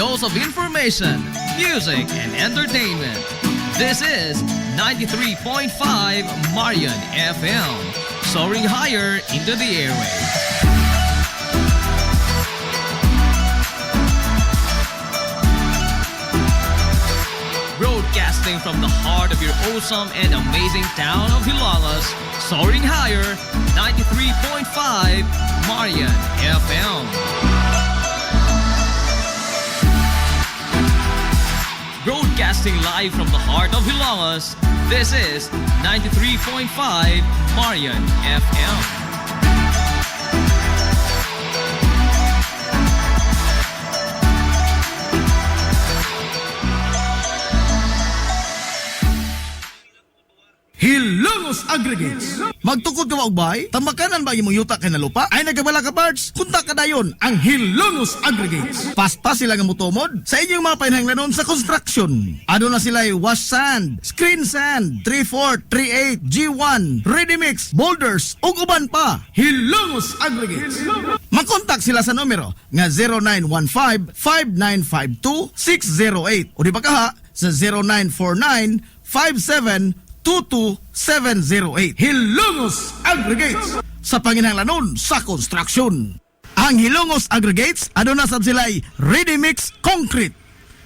dose of information, music, and entertainment. This is 93.5 Marian FM, soaring higher into the airwaves. Broadcasting from the heart of your awesome and amazing town of Hilalas, soaring higher, 93.5 Marian FM. Broadcasting live from the heart of Hilalas, this is 93.5 Marian FM. Hilongos Aggregates. Magtukod ka maubay? Tambakanan ba imong yuta kay na lupa? Ay nagabala ka parts? Kunta ka dayon ang Hilongos Aggregates. Paspas sila nga mutumod sa inyong mga panahanglanon sa construction. Ano na sila wash sand, screen sand, 3/4, 3/8, G1, ready mix, boulders, ug uban pa. Hilongos Aggregates. Makontak sila sa numero nga 0915-5952-608 o di ba kaha sa 0949-5722-708. Hilongos Aggregates sa panginahanglanon sa construction. Ang Hilongos Aggregates ano na sab sila'y ready mix concrete.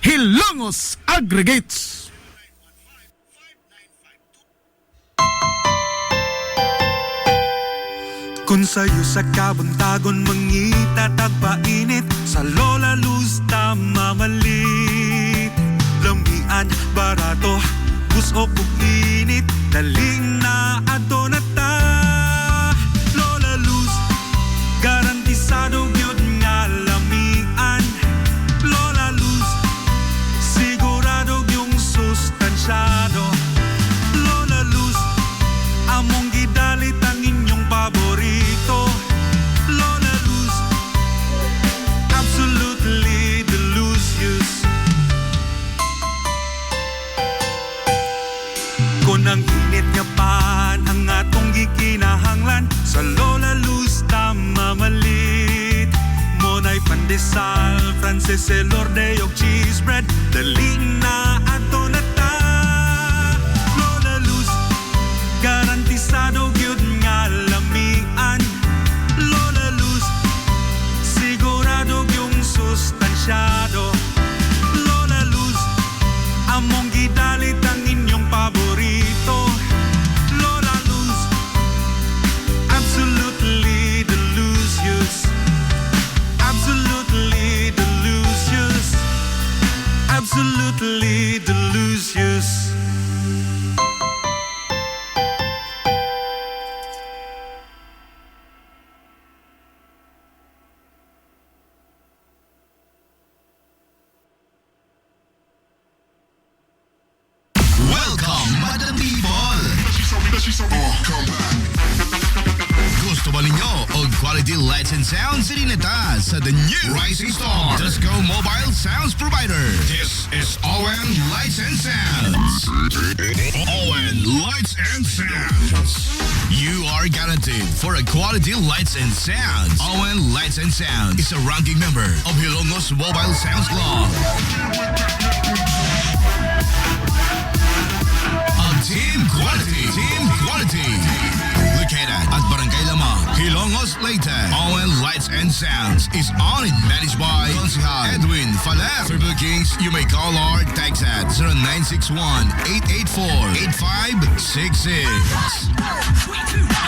Hilongos Aggregates. Kung sa'yo sa kabuntagon mangita tagpainit, sa Lola Luz mamalit. Lamian, barato, gusto kong init, daling na ato na ta. Lola Luz, garantisado yun nga lamian. Lola Luz, sigurado yung sustansyado. Lola Luz, among gidalit ang inyong paborito. Lola Luz, absolutely delicious. Kung ang init nga pan ang atong gikinahanglan, sa Lola Luz mamalit. Monay pandesal, Frances elorde og cheese bread, daling na ato na ta. Lola Luz, garantisado gyud nga lamian. Lola Luz, sigurado yung sustansyado. Lola Luz, among gidalit ang inyong paborito. Lola Luz, absolutely delicious. Absolutely delicious. Absolutely delicious. Welcome, Madam People! Gusto ba ninyo og quality lights and sounds ininita sa the new Rising Star Disco Mobile Sounds Provider? This is Owen Lights and Sounds. Owen Lights and Sounds. You are guaranteed for a quality lights and sounds. Owen Lights and Sounds is a ranking member of Hilongos Mobile Sounds Club. Team Quality. Team Quality. Located at Barangay Lamang, Hilongos, Leyte. Owen Lights and Sounds is owned and managed by Consihal Edwin Faler. For bookings, you may call or text at 0961-884-8566.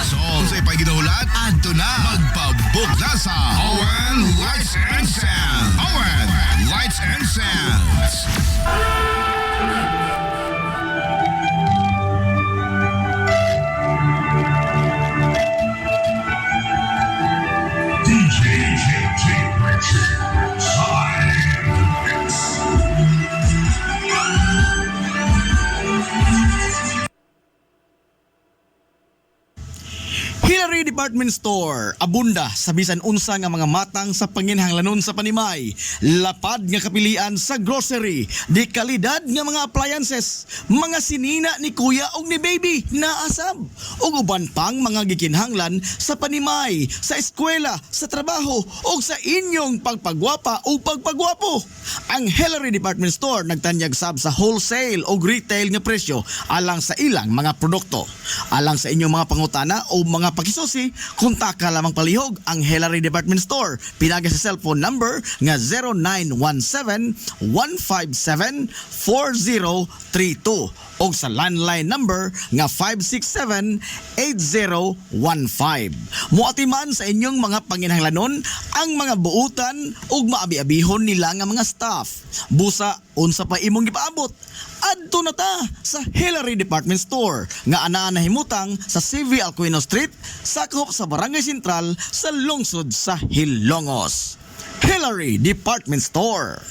So, kung sa'y paginahulat, adto na. Magpabook na sa Owen Lights and Sounds. Owen Lights and Sounds. Hilary Department Store, abunda sa bisan unsa nga mga matang sa panginhanglanon sa panimay, lapad nga kapilian sa grocery, di kalidad nga mga appliances, mga sinina ni kuya ug ni baby naasab, ug uban pang mga gikinhanglan sa panimay, sa eskwela, sa trabaho ug sa inyong pagpagwapa o pagpagwapo. Ang Hillary Department Store nagtanyag sab sa wholesale o retail nga presyo alang sa ilang mga produkto. Alang sa inyong mga pangutana o mga pakisusi, kontak ka lamang palihog ang Hillary Department Store. Pinaga sa cellphone number nga 0917-157-4032 o sa landline number nga 567-8015. Muatiman sa inyong mga panginhanglanon ang mga buutan ug maabi-abihon nila nga mga staff. Busa unsa pa imong gipaabot? Adto na ta sa Hillary Department Store nga anaa nahimutang sa CV Alcuino Street, sakop sa Barangay Sentral sa lungsod sa Hilongos. Hillary Department Store.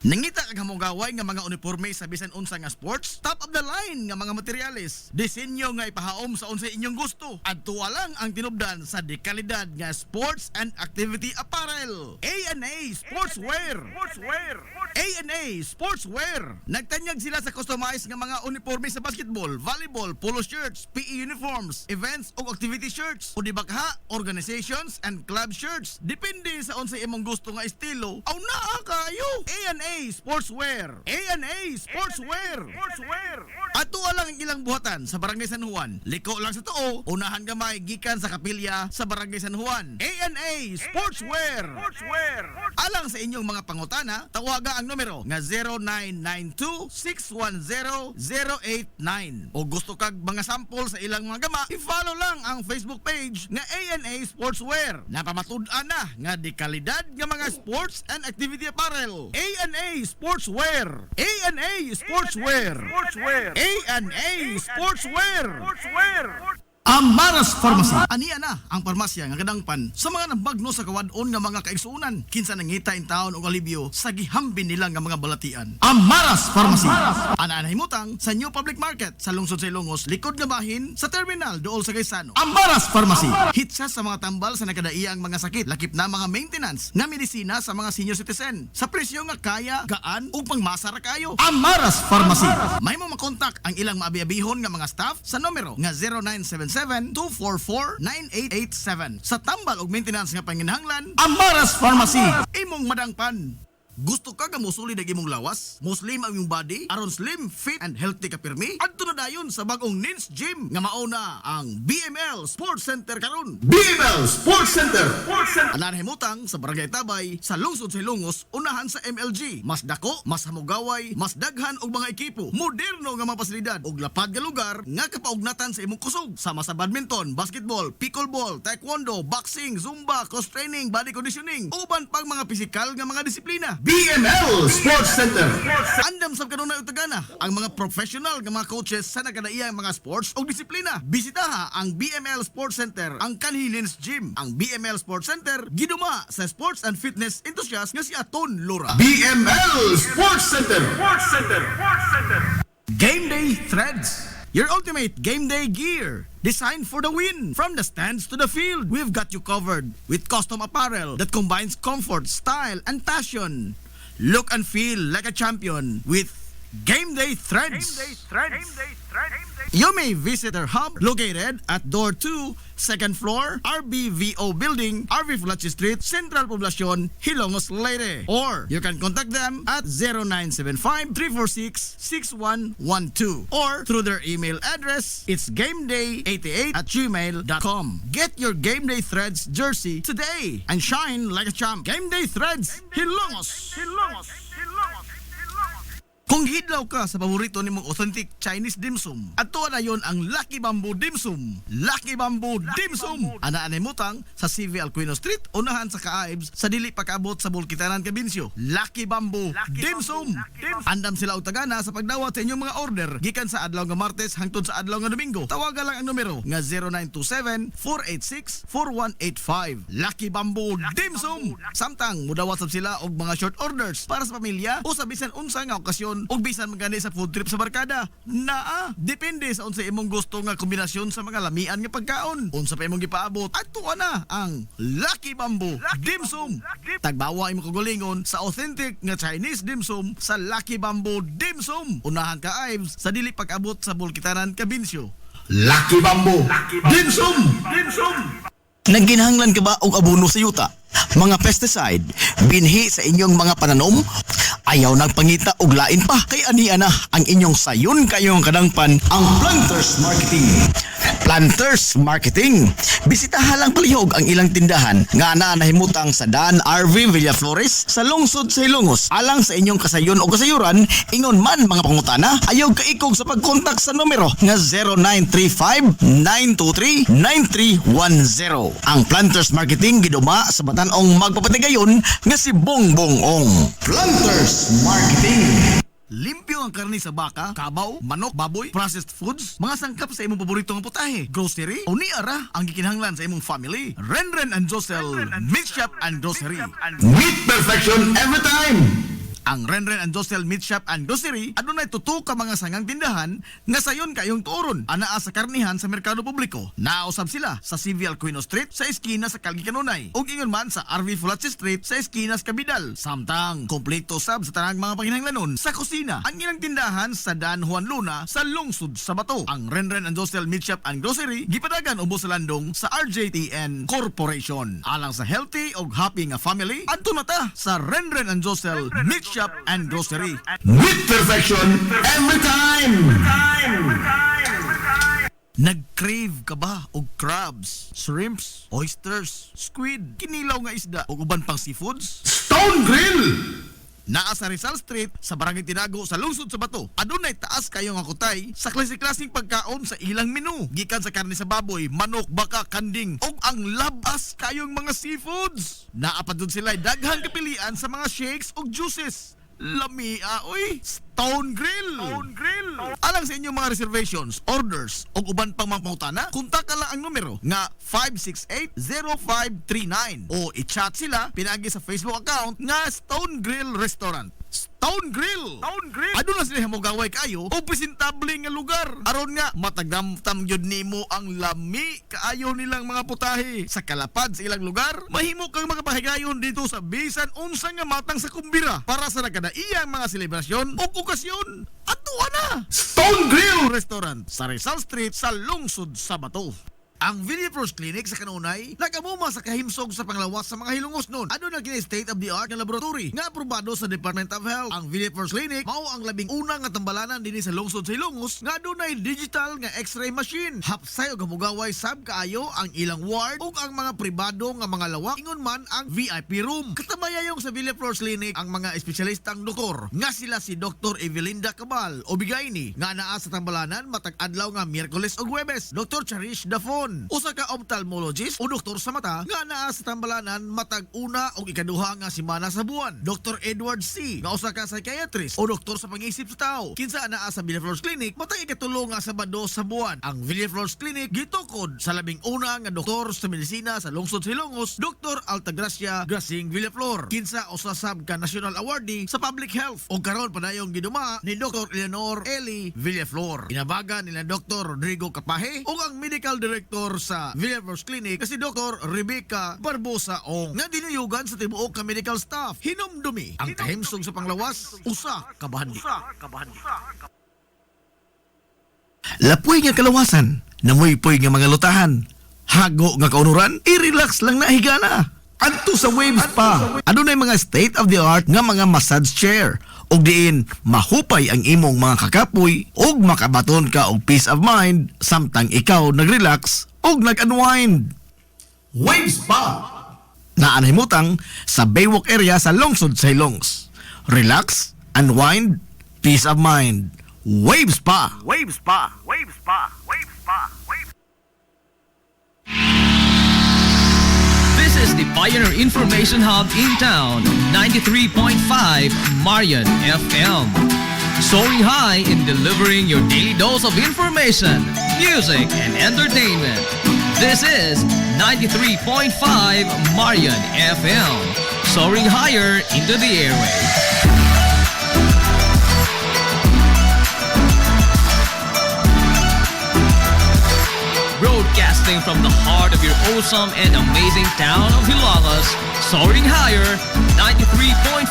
Nangita kag hamugaway nga mga uniforme sa bisan unsa nga sports, top of the line nga mga materyales, disenyo nga ipahaom sa unsa inyong gusto. Adto lang ang tinubdan sa dekalidad nga sports and activity apparel. A&A Sportswear. A&A Sportswear. Nagtanyag sila sa customized nga mga uniforme sa basketball, volleyball, polo shirts, PE uniforms, events ug activity shirts, o di bakha, organizations and club shirts. Depende sa unsa imong gusto nga estilo. Aw naa kayo. A&A Sportswear. A&A Sportswear. Ato lang ang ilang buhatan sa Barangay San Juan. Liko lang sa tuo, unahan gamay gikan sa kapilya sa Barangay San Juan. A&A Sportswear. Alang sa inyong mga pangutana, tawaga ang numero nga 0992-610-089. O gusto kag mga sample sa ilang mga gama, i-follow lang ang Facebook page nga A&A Sportswear. Napamatud-an na nga di kalidad nga mga sports and activity apparel. A&A Sportswear. A&A Sportswear. A&A Sportswear. Amaras Pharmacy. Aniya na ang parmasya nga kadangpan sa mga nabagno sa kawadon nga mga kaigsuunan. Kinsa nangita in taon og alibyo sa gihambin nila nga mga balatian. Amaras Pharmacy. Ana himutang sa New Public Market sa lungsod sa Ilongos, likod nga bahin sa terminal dool sa Gaisano. Amaras Pharmacy. Hitsa sa mga tambal sa nakadaiyang mga sakit, lakip na mga maintenance nga medisina sa mga senior citizen. Sa presyo nga kaya, gaan ug pangmasa ra kayo. Amaras Pharmacy. May mo makontak ang ilang maabi-abihon nga mga staff sa numero nga 0977-244-9887. Sa tambal og maintenance nga panginahanglan, Amaras Pharmacy. Imong madangpan. Gusto ka nga musulid ang imong lawas? Muslim ang imong body? Aron slim, fit, and healthy ka pirmi? Adto na dayon sa bagong Nins Gym nga mauna ang BML Sports Center karon. BML Sports Center. Ananahimutang sa Barangay Tabay sa lungsod sa Ilongos, unahan sa MLG. Mas dako, mas hamugaway, mas daghan og mga ekipo, moderno nga mga pasilidad ug lapad nga lugar nga kapaugnatan sa imong kusog. Sama sa badminton, basketball, pickleball, taekwondo, boxing, zumba, cross training, body conditioning, uban pang mga pisikal nga mga disiplina. BML Sports Center. Andam sa kanunay utagana ang mga professional nga mga coaches sa nagkadaiyang mga sports o disiplina. Bisitaha ang BML Sports Center, ang Kanhilins Gym. Ang BML Sports Center giduma sa sports and fitness enthusiast nga si Aton Lora. BML Sports Center. Game Day Threads. Your ultimate game day gear, designed for the win. From the stands to the field, we've got you covered with custom apparel that combines comfort, style, and passion. Look and feel like a champion with Game Day Threads. You may visit our hub located at Door 2, 2nd floor, RBVO Building, RV Flachi Street, Central Poblacion, Hilongos, Leyte. Or you can contact them at 0975-346-6112 or through their email address, it's gameday88@gmail.com. Get your Game Day Threads jersey today and shine like a champ. Game Day Threads, Hilongos. Kung hidlaw ka sa paborito nimong authentic Chinese dim sum, ato na yon ang Lucky Bamboo Dim Sum. Lucky Bamboo Dim Sum. Anaan mutang sa CV Alcuino Street, unahan sa Kaaibs, sa dili pagkaabot sa Bulkitanan, Cabinsyo. Lucky Bamboo Dim Sum. Andam sila og tagana sa pagdawat sa inyong mga order gikan sa adlaw nga Martes hangtod sa adlaw nga Domingo. Tawagan lang ang numero nga 0927-486-4185. Lucky Bamboo Dim Sum. Samtang mudawat sab sila og mga short orders para sa pamilya o sa bisan unsa nga okasyon ug bisan magani sa food trip sa barkada. Naa, depende sa unsa imong gusto nga kombinasyon sa mga lamian nga pagkaon. Unsa pa imong gipaabot, adto na ang Lucky Bamboo Dim Sum. Tagbawa imong kagulingon sa authentic nga Chinese dim sum sa Lucky Bamboo Dim Sum. Unahan ka Ives sa dili pag-abot sa Bulkitaran, Cabinsyo. Lucky Bamboo Dim Sum. Nagginahanglan ka ba og abono sa yuta? Mga pesticide, binhi sa inyong mga pananom? Ayaw nagpangita og lain pa, kay ania na ang inyong sayon kayong kadangpan ang Planters Marketing. Planters Marketing. Bisitahan lang palihog ang ilang tindahan nga nahimutang sa Dan RV Villaflores sa lungsod sa Ilongos. Alang sa inyong kasayon o kasayuran, ingon man mga pangutana, ayaw kaikog sa pagkontak sa numero nga 0935-923-9310. Ang Planters Marketing giduma sa batan-ong magpapatigayon nga si Bongbong Ong. Planters Marketing. Limpyo ang karne sa baka, kabaw, manok, baboy, processed foods, mga sangkap sa imong paborito nga putahe, grocery, o ni ara ang gikinahanglan sa imong family. Renren and Josel Meat Shop and Grocery. Meat perfection every time! Ang Renren and Josel Meat Shop and Grocery adunay tuto ka mga sangang tindahan nga sayon kayong tuoron anaa sa karnihan sa merkado publiko. Nausab sila sa CV Alcuino Street sa eskina sa Calgary Kanunay ug ingon man sa RV Fulache Street sa eskina sa Cabidal. Samtang kompleto sab sa tanang mga panginahanglanon sa kusina ang ilang tindahan sa Dan Juan Luna sa lungsod sa Bato. Ang Renren and Josel Meat Shop and Grocery gipadagan ubos sa landong sa RJTN Corporation. Alang sa healthy ug happy nga family, adto na ta sa Renren and Josel Meat Shop and Grocery. Meat perfection every time! Nag-crave ka ba og crabs, shrimps, oysters, squid, kinilaw nga isda o uban pang seafoods? Stone Grill! Naa sa Rizal Street sa Barangay Tinago sa lungsod sa Bato. Adunay taas kayo nga kutay sa klase-klaseng pagkaon sa ilang menu. Gikan sa karne sa baboy, manok, baka, kanding ug ang labas kayong mga seafoods. Naa pa dun sila daghang kapilian sa mga shakes ug juices. Lamia, oy! Stone Grill! Alang sa inyong mga reservations, orders, o uban pang mga pangutana, kontak lang ang numero nga 568-0539 o i-chat sila pinagi sa Facebook account nga Stone Grill Restaurant. Stone Grill! Ano na sila hamogaway kayo o presentable nga lugar. Aron nga, matagdamtam yun nimo ang lami kaayo nilang mga putahe. Sa kalapad sa ilang lugar, mahimo kang makapahigayon dito sa bisan unsa nga matang sa kumbira para sa nagkadaiyang mga selebrasyon o okasyon. Atuwa na! Stone Grill Restaurant sa Rizal Street sa lungsod sa Bato. Ang Villaflores Clinic sa Kanunay nagamuma sa kahimsog sa panglawas sa mga hilungos nun. Ano na kini state-of-the-art nga laboratory nga aprobado sa Department of Health. Ang Villaflores Clinic mao ang labing una nga tambalanan dinhi sa lungsod sa Hilongos nga adunay digital nga X-ray machine. Hapsay og hamugaway sab kaayo ang ilang ward ug ang mga pribado nga mga lawak ingon man ang VIP room. Katabayayong sa Villaflores Clinic ang mga espesyalistang doktor nga sila si Dr. Evelinda Cabal o Bigayni nga naa sa tambalanan matag adlaw nga Miyerkules ug Huwebes. Dr. Charish Dafon, usa ka ophthalmologist o doktor sa mata nga naa sa tambalanan matag una o ikaduha nga semana sa buwan. Dr. Edward C. nga usa ka psychiatrist o doktor sa pag-isip sa tao. Kinsa naa sa Villaflores Clinic matag ikatulo nga Sabado sa buwan. Ang Villaflores Clinic gitukod sa labing una nga doktor sa medisina sa lungsod sa Hilongos, Dr. Altagracia Grasing Villaflor. Kinsa usa sab ka national awardee sa public health o karon padayong giduma ni Dr. Eleanor Eli Villaflor. Inabagan nila Dr. Rodrigo Capaje o ang medical director sa Villaflores Clinic kasi Dr. Rebecca Barbosa Ong nga dinuyugan sa tibuok ka medical staff. Hinumdumi ang kahimsog sa panglawas, usa ka bahandi. Lapoy nga kalawasan, namoy-poy nga mga lutahan, hago nga kaunuran, i-relax lang na higana. Adto sa Wave Spa, adunay mga state-of-the-art nga mga massage chair ug diin mahupay ang imong mga kakapoy ug makabaton ka og peace of mind samtang ikaw nag-relax ug nag-unwind. Wave Spa na anhimutang sa Baywalk area sa lungsod sa Hilongos. Relax, unwind, peace of mind. Wave Spa. This is the Pioneer Information Hub in town, 93.5 Marian FM. Soaring high in delivering your daily dose of information, music, and entertainment. This is 93.5 Marian FM. Soaring higher into the airwaves. Broadcasting from the heart of your awesome and amazing town of Hilagas, soaring higher, 93.5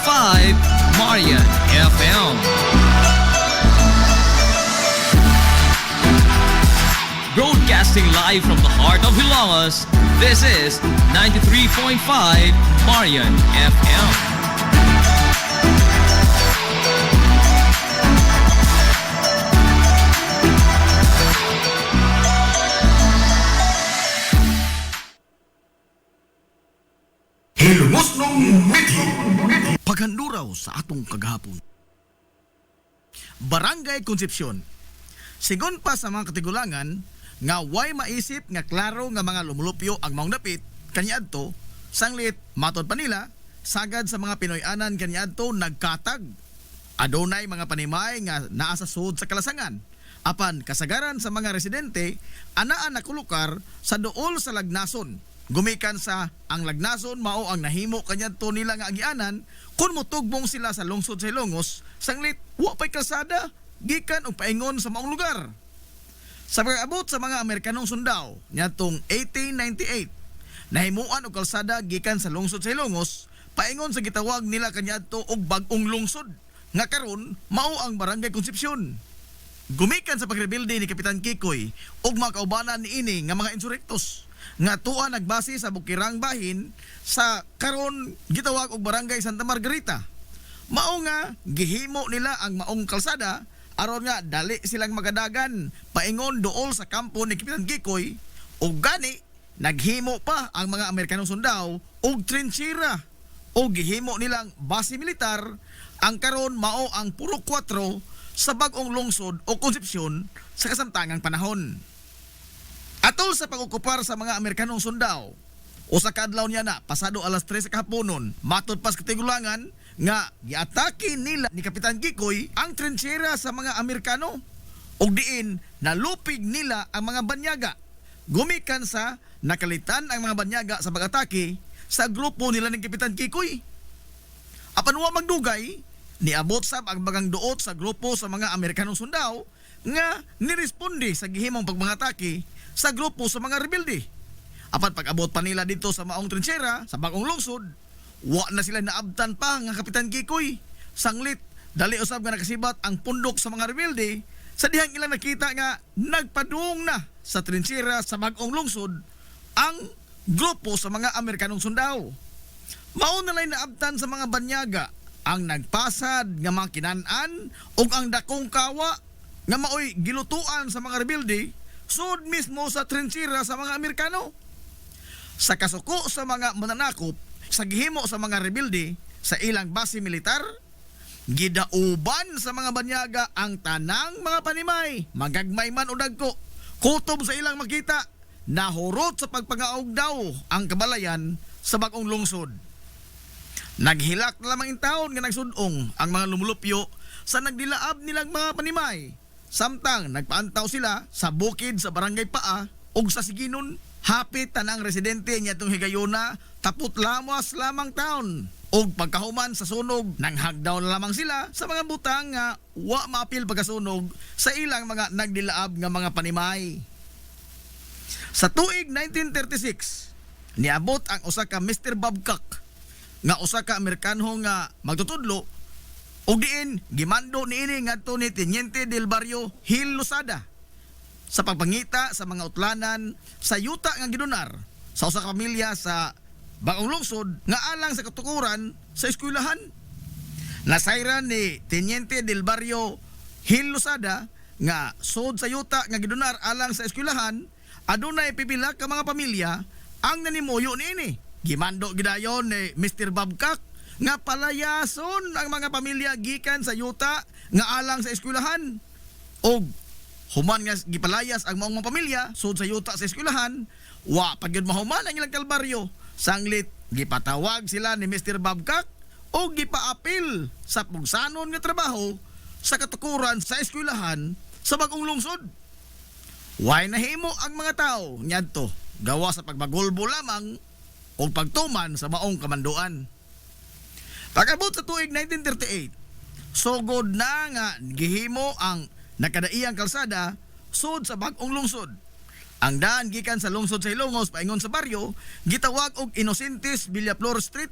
Marian FM. Broadcasting live from the heart of Hilagas, this is 93.5 Marian FM. Hilumos nung mithi. Paghanduraw sa atong kagahapon. Barangay Concepcion. Sigon pa sa mga katigulangan, nga way maisip nga klaro nga mga lumulupyo ang maong dapit, kaniadto, sanglit, matod pa nila, sagad sa mga Pinoy-anan kaniadto nagkatag. Adunay mga panimay nga naa sa sud sa kalasangan. Apan kasagaran sa mga residente, anaan nakulukar sa duol sa lagnason. Gumikan sa ang lagnason mao ang nahimo kaniadto nila nga agianan kun motugbong sila sa lungsod sa Ilongos, sanglit wa pay kalsada gikan og paingon sa maong lugar. Sa pag-abot sa mga Amerikanong sundao niadtong 1898, nahimuan og kalsada gikan sa lungsod sa Ilongos paingon sa gitawag nila kaniadto og bag-ong lungsod nga karon mao ang Barangay Concepcion. Gumikan sa pagrebilde ni Kapitan Kikoy og mga kaubanan niini nga mga insurektos nga tuwa nagbase sa bukirang bahin sa karon gitawag og Barangay Santa Margarita. Mao nga gihimo nila ang maong kalsada aron nga dali silang magadagan paingon dool sa kampo ni Kapitan Kikoy, ug gani naghimo pa ang mga Amerikanong sundao og trinchera o gihimo nilang base militar. Ang karon mao ang puro 4 sa bag-ong lungsod o Concepcion sa kasamtangang panahon. Atol sa pag-okupar sa mga Amerikanong sundao, o sa kadlaw niya na pasado alas 3 sa kahaponon, matod pas katigulangan nga giatake nila ni Kapitan Kikoy ang trinchera sa mga Amerikano ug diin nalupig nila ang mga banyaga. Gumikan sa nakalitan ang mga banyaga sa pag-atake sa grupo nila ni Kapitan Kikoy. Apan wa magdugay, niabot sab ang bagang duot sa grupo sa mga Amerikanong sundao nga niresponde sa gihimong pagmangatake sa grupo sa mga rebelde. Apan pag-abot pa nila dito sa maong trinchera sa bagong lungsod, wa na sila naabtan pa nga Kapitan Kikoy. Sanglit, dali usab nga nakasibat ang pundok sa mga rebelde sa dihang ilang nakita nga nagpadung na sa trinchera sa bagong lungsod ang grupo sa mga Amerikanong sundao. Mao na lay naabtan sa mga banyaga ang nagpasad nga mga kinan-an ug ang dakong kawa nga maoy gilutuan sa mga rebelde sud mismo sa trinchera sa mga Amerikano. Sa kasuko sa mga mananakop sa gihimo sa mga rebelde sa ilang base militar, gidauban sa mga banyaga ang tanang mga panimay, magagmay man o dagko, kutob sa ilang makita, nahurot sa pagpangaog daw ang kabalayan sa bagong lungsod. Naghilak na lamang taon nga nagsudong ang mga lumulupyo sa nagdilaab nilang mga panimay. Samtang nagpaantaw sila sa bukid sa Barangay Paa ug sa Siginon, hapit tanang residente niya itong higayona, tapot lamas lamang taon. Og pagkahuman sa sunog, nanghagdaw na lamang sila sa mga butang nga wa maapil pagkasunog sa ilang mga nagdilaab nga mga panimay. Sa tuig 1936, niabot ang usa ka Mr. Babcock nga usa ka Amerikano nga magtutudlo ug diin gimando niini ngadto ni Teniente del Barrio Gil Losada sa pagpangita sa mga utlanan sa yuta nga gidonar sa usa ka pamilya sa bagong lungsod nga alang sa katukuran sa eskwelahan. Nasayran ni Teniente del Barrio Gil Losada nga sud sa yuta nga gidonar alang sa eskwelahan, adunay pipila ka mga pamilya ang nanimuyo niini. Gimando gidayon ni Mr. Babcock nga palayason ang mga pamilya gikan sa yuta nga alang sa eskwelahan. Og human nga gipalayas ang mga pamilya sud sa yuta sa eskwelahan, wa pagyud mahuman ang ilang kalbaryo. Sanglit gipatawag sila ni Mr. Babcock o gipaapil sa pugsanon nga trabaho sa katukuran sa eskwelahan sa bagong lungsod. Way nahimo ang mga tao nyadto gawa sa pagbagulbo lamang o pagtuman sa maong kamanduan. Pag-abot sa tuig 1938, sugod na nga gihimo ang nakadaiyang kalsada sud sa bagong lungsod. Ang daan gikan sa lungsod sa Ilongos paingon sa baryo gitawag og Inocentes Villaflor Street.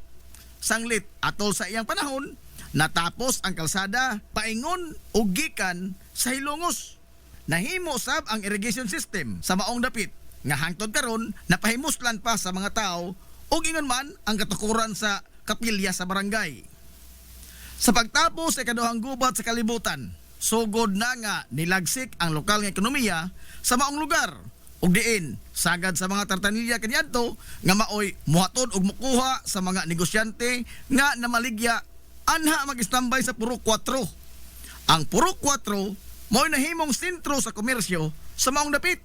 Sanglit atol sa iyang panahon natapos ang kalsada paingon og gikan sa Ilongos. Nahimo sab ang irrigation system sa maong dapit nga hangtod karon napahimuslan pa sa mga tao ug ingon man ang katukuran sa kapilya sa barangay. Sa pagtapos sa ikaduhang gubat sa kalibutan, sugod na nga nilagsik ang lokal nga ekonomiya sa maong lugar ug diin sagad sa mga tartanilya kaniadto nga maoy muhatod og mukuha sa mga negosyante nga namaligya anha mag-standby sa Purok 4. Ang Purok 4 mo'y nahimong sentro sa komersyo sa maong dapit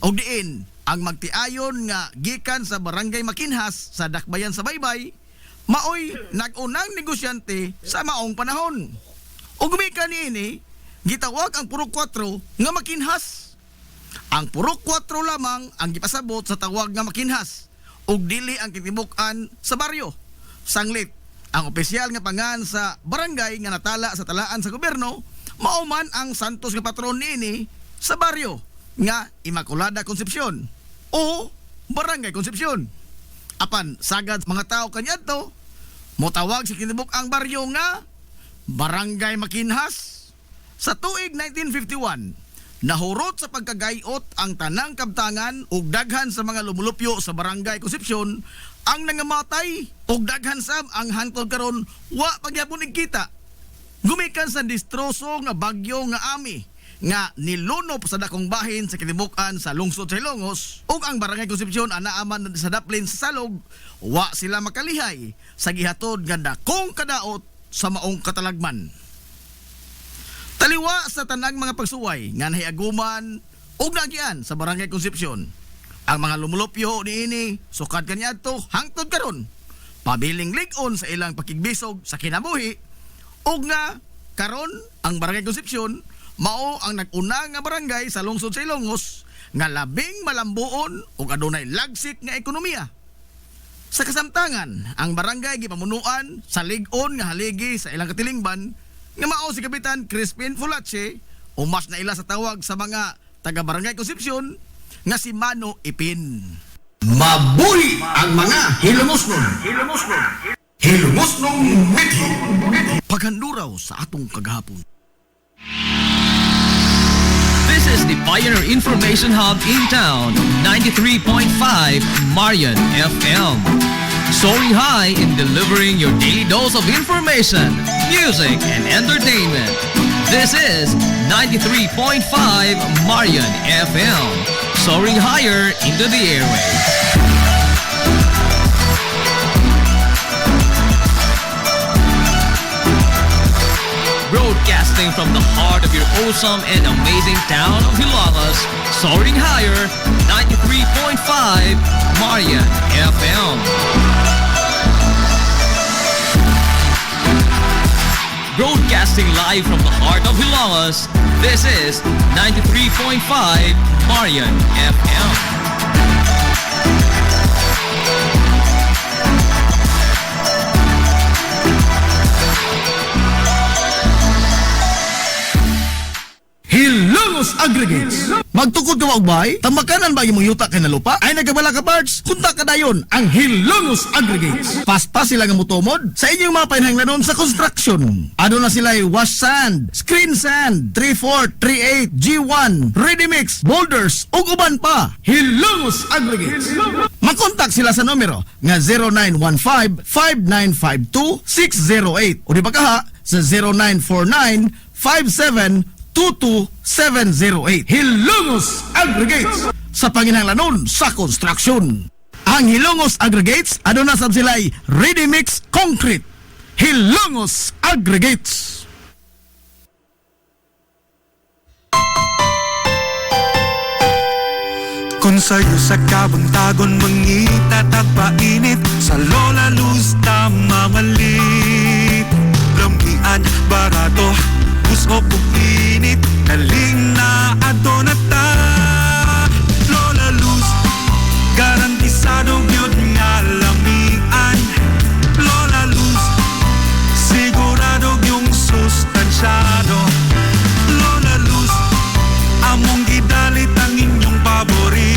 ug diin ang magtiayon nga gikan sa Barangay Makinhas sa Dakbayan sa Baybay maoy nag-unang negosyante sa maong panahon. Ug gumikan niini gitawag ang Purok 4 nga Makinhas. Ang Purok 4 lamang ang gipasabot sa tawag nga Makinhas ug dili ang kitibukan sa baryo. Sanglit ang opisyal nga pangan sa barangay nga natala sa talaan sa gobyerno mao man ang santos nga patron niini sa baryo nga Immaculada Concepcion o Barangay Concepcion. Apan sagad mga tao kaniadto motawag sa kinibuk-ang baryo nga Barangay Makinhas. Sa tuig 1951 nahurot sa pagkagayot ang tanang kabtangan ug daghan sa mga lumulupyo sa Barangay Concepcion ang nangamatay ug daghan sab ang hangtod karon wa pagyapon igkita. Gumikan sa distroso nga bagyo nga Ami nga nilunop sa dakong bahin sa kitibukan sa lungsod sa Ilongos ug ang Barangay Concepcion anaaman sa daplin sa salog wa sila makalihay sa gihatod nga dakong kadaot sa maong katalagman. Taliwa sa tanang mga pagsuway nga nahiaguman ug nagian sa Barangay Concepcion. Ang mga lumulupyo niini sukad kaniadto hangtod karon pabiling lig-on sa ilang pakigbisog sa kinabuhi ug nga karon ang Barangay Concepcion mao ang nag-una nga barangay sa lungsod sa Ilongos nga labing malambuon ug adunay lagsik nga ekonomiya. Sa kasamtangan, ang barangay gipamunuan sa lig-on nga haligi sa ilang katilingban nga mao si Kapitan Crispin Fulache o mas na ila sa tawag sa mga taga Barangay Concepcion nga si Mano Ipin. Mabuhi ang mga hilumosnon. Hilumosnon mithi. Paghanduraw sa atong kagahapon. This is the Pioneer Information Hub in town, 93.5 Marian FM. Soaring high in delivering your daily dose of information, music, and entertainment. This is 93.5 Marian FM. Soaring higher into the airwaves. Broadcasting from the heart of your awesome and amazing town of Hilagas, soaring higher, 93.5 Marian FM. Broadcasting live from the heart of Hilagas, this is 93.5 Marian FM. Hilongos Aggregates. Magtukod ka wagbay, tamakanan ba imong yuta kay na lupa? Ay nagabala ka parts, kunta ka dayon ang Hilongos Aggregates. Pasta sila nga mutomod sa inyong mga panahanglanon sa construction. Ano na sila wash sand, screen sand, 3/4, 3/8, G1, ready mix, boulders, ug uban pa. Hilongos Aggregates. Makontak sila sa numero nga 0915-5952-608 o di ba kaha sa 0949-5722-708. Hilongos Aggregates sa panginahanglanon sa construction. Ang Hilongos Aggregates aduna sab sila'y ready mix concrete. Hilongos Aggregates. Kung sa'yo sa kabuntagon mangita tagpainit sa Lola Luz mamalit lambian barato gusto ko init kaling na adonata Lola Luz garantisado yun nga lamian Lola Luz sigurado yung sustansyado Lola Luz among gidalit ang inyong paborito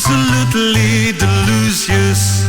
absolutely delicious.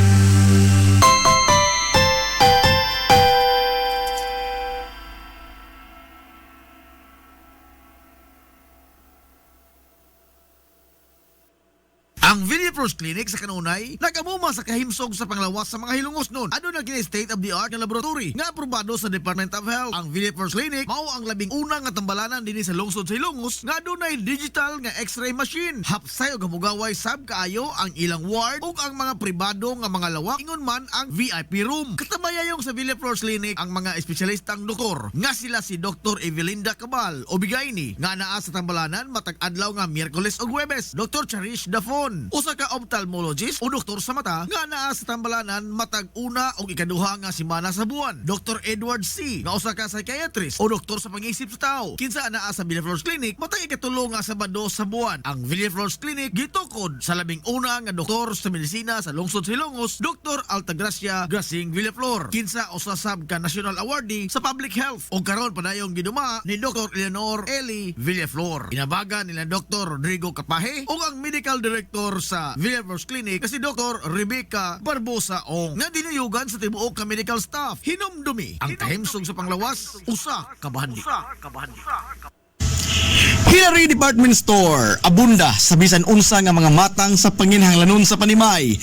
Ang Villaflores Clinic sa kanunay nagamuma sa kahimsog sa panglawas sa mga hilungos nun. Ano na gina state-of-the-art nga laboratory nga aprobado sa Department of Health. Ang Villaflores Clinic mao ang labing una nga tambalanan dinhi sa lungsod sa Hilongos nga adunay digital nga X-ray machine. Hapsay og hamugaway sab kaayo ang ilang ward ug ang mga pribado nga mga lawak ingon man ang VIP room. Katabayayong sa Villaflores Clinic ang mga espesyalistang doktor nga sila si Dr. Evelinda Cabal o Bigayni nga naa sa tambalanan matag adlaw nga Miyerkules ug Huwebes. Dr. Cherish Dafon, usa ka ophthalmologist o doktor sa mata nga naa sa tambalanan matag una o ikaduha nga semana sa buwan. Dr. Edward C. nga usa ka psychiatrist o doktor sa pag-iisip sa tao kinsa naa sa Villaflores Clinic matag ikatulo nga Sabado sa buwan. Ang Villaflores Clinic gitukod sa labing una nga doktor sa medisina sa lungsod sa Hilongos, Dr. Altagracia Grasing Villaflor, kinsa usa sab ka national awardee sa public health o karon padayong giduma ni Dr. Eleanor Eli Villaflor. Inabagan nila Dr. Rodrigo Capaje ug ang medical director sa Villaflores Clinic kasi Dr. Rebecca Barbosa Ong nga dinuyugan sa tibuok ka medical staff. Hinumdumi ang kahimsog sa panglawas, usa ka bahandi. Hillary Department Store, abunda sa bisan unsa nga mga matang sa panginhanglanon sa panimay,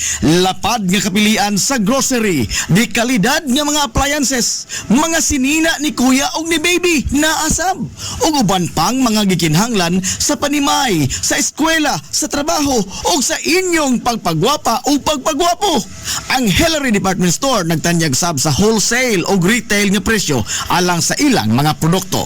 lapad nga kapilian sa grocery, di kalidad nga mga appliances, mga sinina ni kuya ug ni baby naasab, ug uban pang mga gikinhanglan sa panimay, sa eskwela, sa trabaho ug sa inyong pagpagwapa o pagpagwapo. Ang Hillary Department Store nagtanyag sab sa wholesale o retail nga presyo alang sa ilang mga produkto.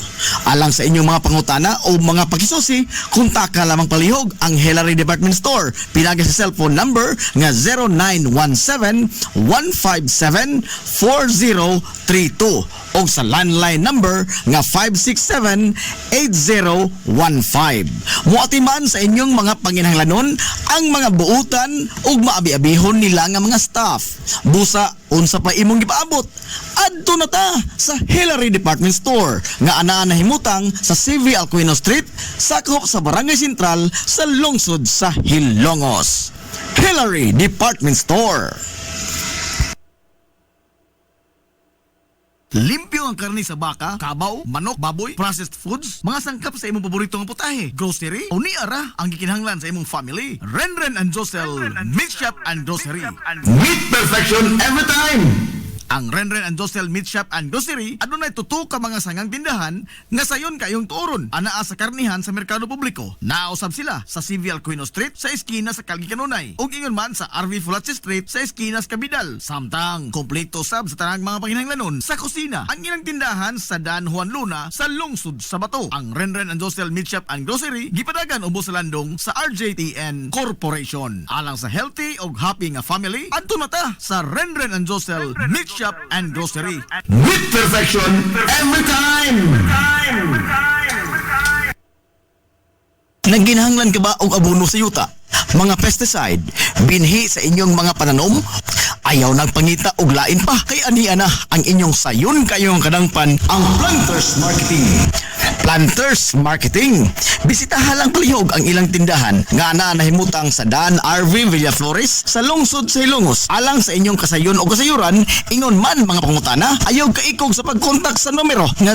Alang sa inyong mga pangutana o mga pakisusi, kuntaka lamang palihog ang Hillary Department Store. Pinagi sa cellphone number nga 0917-157-4032 o sa landline number nga 567-8015. Muatiman sa inyong mga panginhanglanon ang mga buutan ug maabi-abihon nila nga mga staff. Busa unsa pa imong gipaabot, adto na ta sa Hillary Department Store nga anaa nahimutang sa CV Alcuino Street, sakop sa Barangay Sentral sa lungsod sa Hilongos. Hillary Department Store. Limpyo ang karne sa baka, kabaw, manok, baboy, processed foods, mga sangkap sa imong paborito nga putahe, grocery, o ni ara ang gikinahanglan sa imong family. Renren and Josel, Meat Shop and Grocery. Meat perfection every time! Ang Renren and Josel Meat Shop and Grocery adunay tutok ka mga sangang tindahan nga sayon kayong tuoron anaa sa karnihan sa merkado publiko. Nausab sila sa CV Alcuino Street sa eskina sa Calgary Kanunay ug ingon man sa RV Fulatsi Street sa eskina sa Cabidal. Samtang kompleto sab sa tanang mga panginhanglanon sa kusina ang ilang tindahan sa Dan Juan Luna sa lungsod sa Bato. Ang Renren and Josel Meat Shop and Grocery gipadagan ubos sa landong sa RJTN Corporation. Alang sa healthy ug happy nga family, adto na ta sa Renren and Josel Meat Shop and Grocery. With perfection every time. Nagginahanglan ka ba og abono sa yuta? Mga pesticide, binhi sa inyong mga pananom? Ayaw nagpangita og lain pa kay ania na ang inyong sayon kayong kadangpan ang Planters Marketing. Planters Marketing. Bisitahan lang palihog ang ilang tindahan nga ana nahimutang sa Dan RV Villaflores sa lungsod sa Hilongos. Alang sa inyong kasayon o kasayuran, ingon man mga pangutana, ayaw kaikog sa pagkontak sa numero nga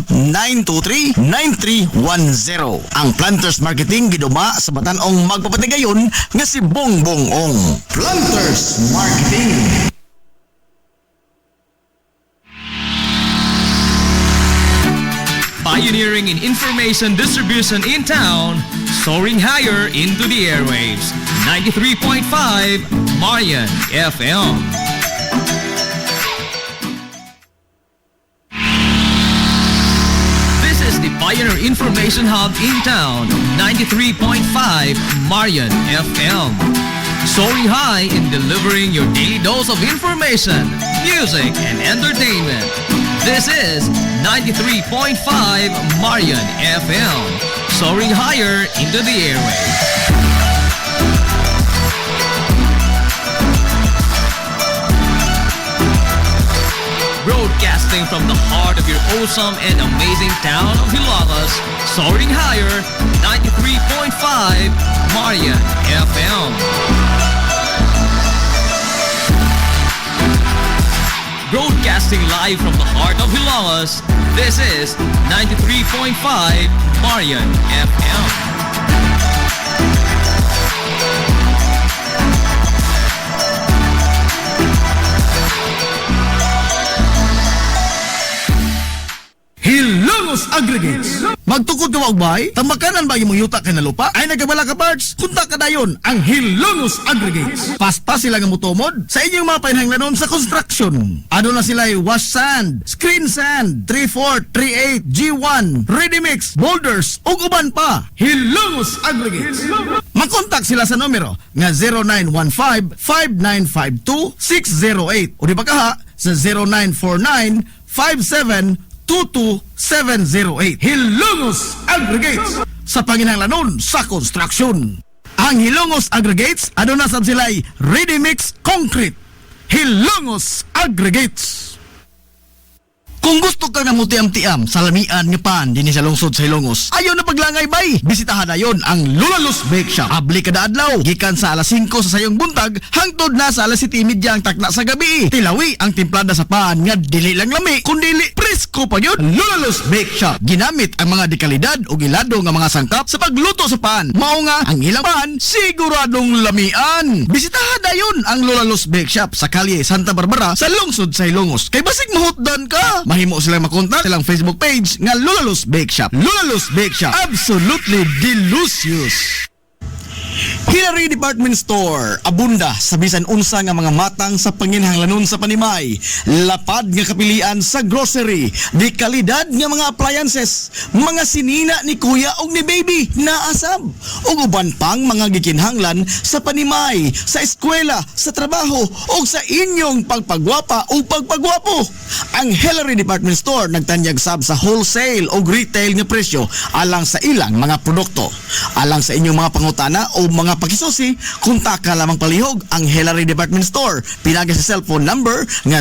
0935-923-9310. Ang Planters Marketing giduma sa batan-ong magpapatigayon nga si Bongbong Ong. Planters Marketing. Pioneering in information distribution in town, soaring higher into the airwaves. 93.5 Marian FM. This is the Pioneer Information Hub in town. 93.5 Marian FM. Soaring high in delivering your daily dose of information, music, and entertainment. This is 93.5 Marian FM, soaring higher into the airwaves. Broadcasting from the heart of your awesome and amazing town of Hilagas, soaring higher, 93.5 Marian FM. Live from the heart of Hilawas, this is 93.5 Marian FM. Hilongos Aggregates. Magtukod ka wagbay, tambakanan ba imong yuta kay na lupa? Ay nagabala ka parts, kunta ka dayon ang Hilongos Aggregates. Pasta sila nga mutomod sa inyong mga painahanglanon sa construction. Ano na sila wash sand, screen sand, 3/4, 3/8, G1, ready mix, boulders, ug uban pa. Hilongos Aggregates. Makontak sila sa numero nga 0915-5952-608 o di ba kaha sa 0949-5722-708. Hilongos Aggregates sa panginahanglanon sa construction. Ang Hilongos Aggregates ano na sab sila'y ready mix concrete. Hilongos Aggregates. Kung gusto ka nga mutiam-tiam sa lamian nga pan dinhi sa lungsod sa Hilongos, ayaw na paglangay bay. Bisitahan na yon ang Lulalos Bake Shop. Abli kada adlaw, gikan sa alas 5 sa sayong buntag hangtod na sa alas 7:30 ang takna sa gabi. Tilawi ang timplada sa pan nga dili lang lami, kundi presko pa yun. Lulalos Bake Shop ginamit ang mga dekalidad o gilado nga mga sangkap sa pagluto sa pan. Mao nga ang ilang pan siguradong lamian. Bisitahan na yon ang Lulalos Bake Shop sa kalye Santa Barbara sa lungsod sa Hilongos. Kay basig mahutdan ka, mahimo silang makontak silang Facebook page nga Lulalos Bake Shop. Lulalos Bake Shop, absolutely delicious. Hillary Department Store, abunda sa bisan unsa nga mga matang sa panginhanglanon sa panimay, lapad nga kapilian sa grocery, di kalidad nga mga appliances, mga sinina ni kuya ug ni baby naasab, ug uban pang mga gikinhanglan sa panimay, sa eskwela, sa trabaho ug sa inyong pagpagwapa ug pagpagwapo. Ang Hillary Department Store nagtanyag sab sa wholesale ug retail nga presyo alang sa ilang mga produkto. Alang sa inyong mga pangutana o mga pakisusi, kunta ka lamang palihog ang Hillary Department Store. Pinagi sa cellphone number nga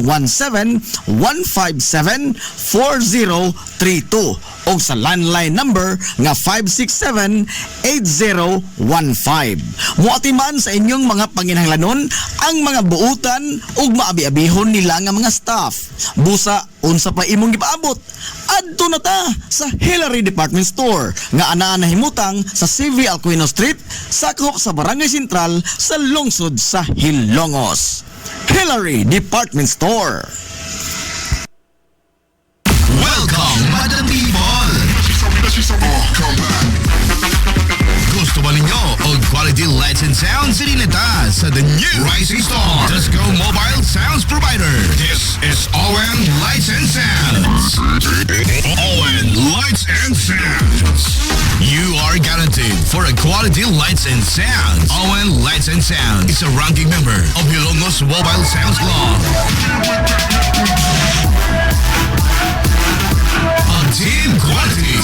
0917-157-4032 o sa landline number nga 567-8015. Muatiman sa inyong mga panginahanglanon ang mga buutan ug maabi-abihon nila nga mga staff. Busa unsa pa imong gipaabot, adto na ta sa Hillary Department Store nga anaa nahimutang sa CV Alcuino Street, sakop sa Barangay Sentral sa lungsod sa Hilongos. Hillary Department Store. Welcome, Madam People! Gusto ba ninyo og quality lights and sounds din neta sa the new Rising Star Disco Mobile Sounds Provider. This is ON Lights and Sounds. ON Lights and Sounds. You are guaranteed for a quality lights and sounds. ON Lights and Sounds is a ranking member of Hilongos Mobile Sounds Club. Team Quality.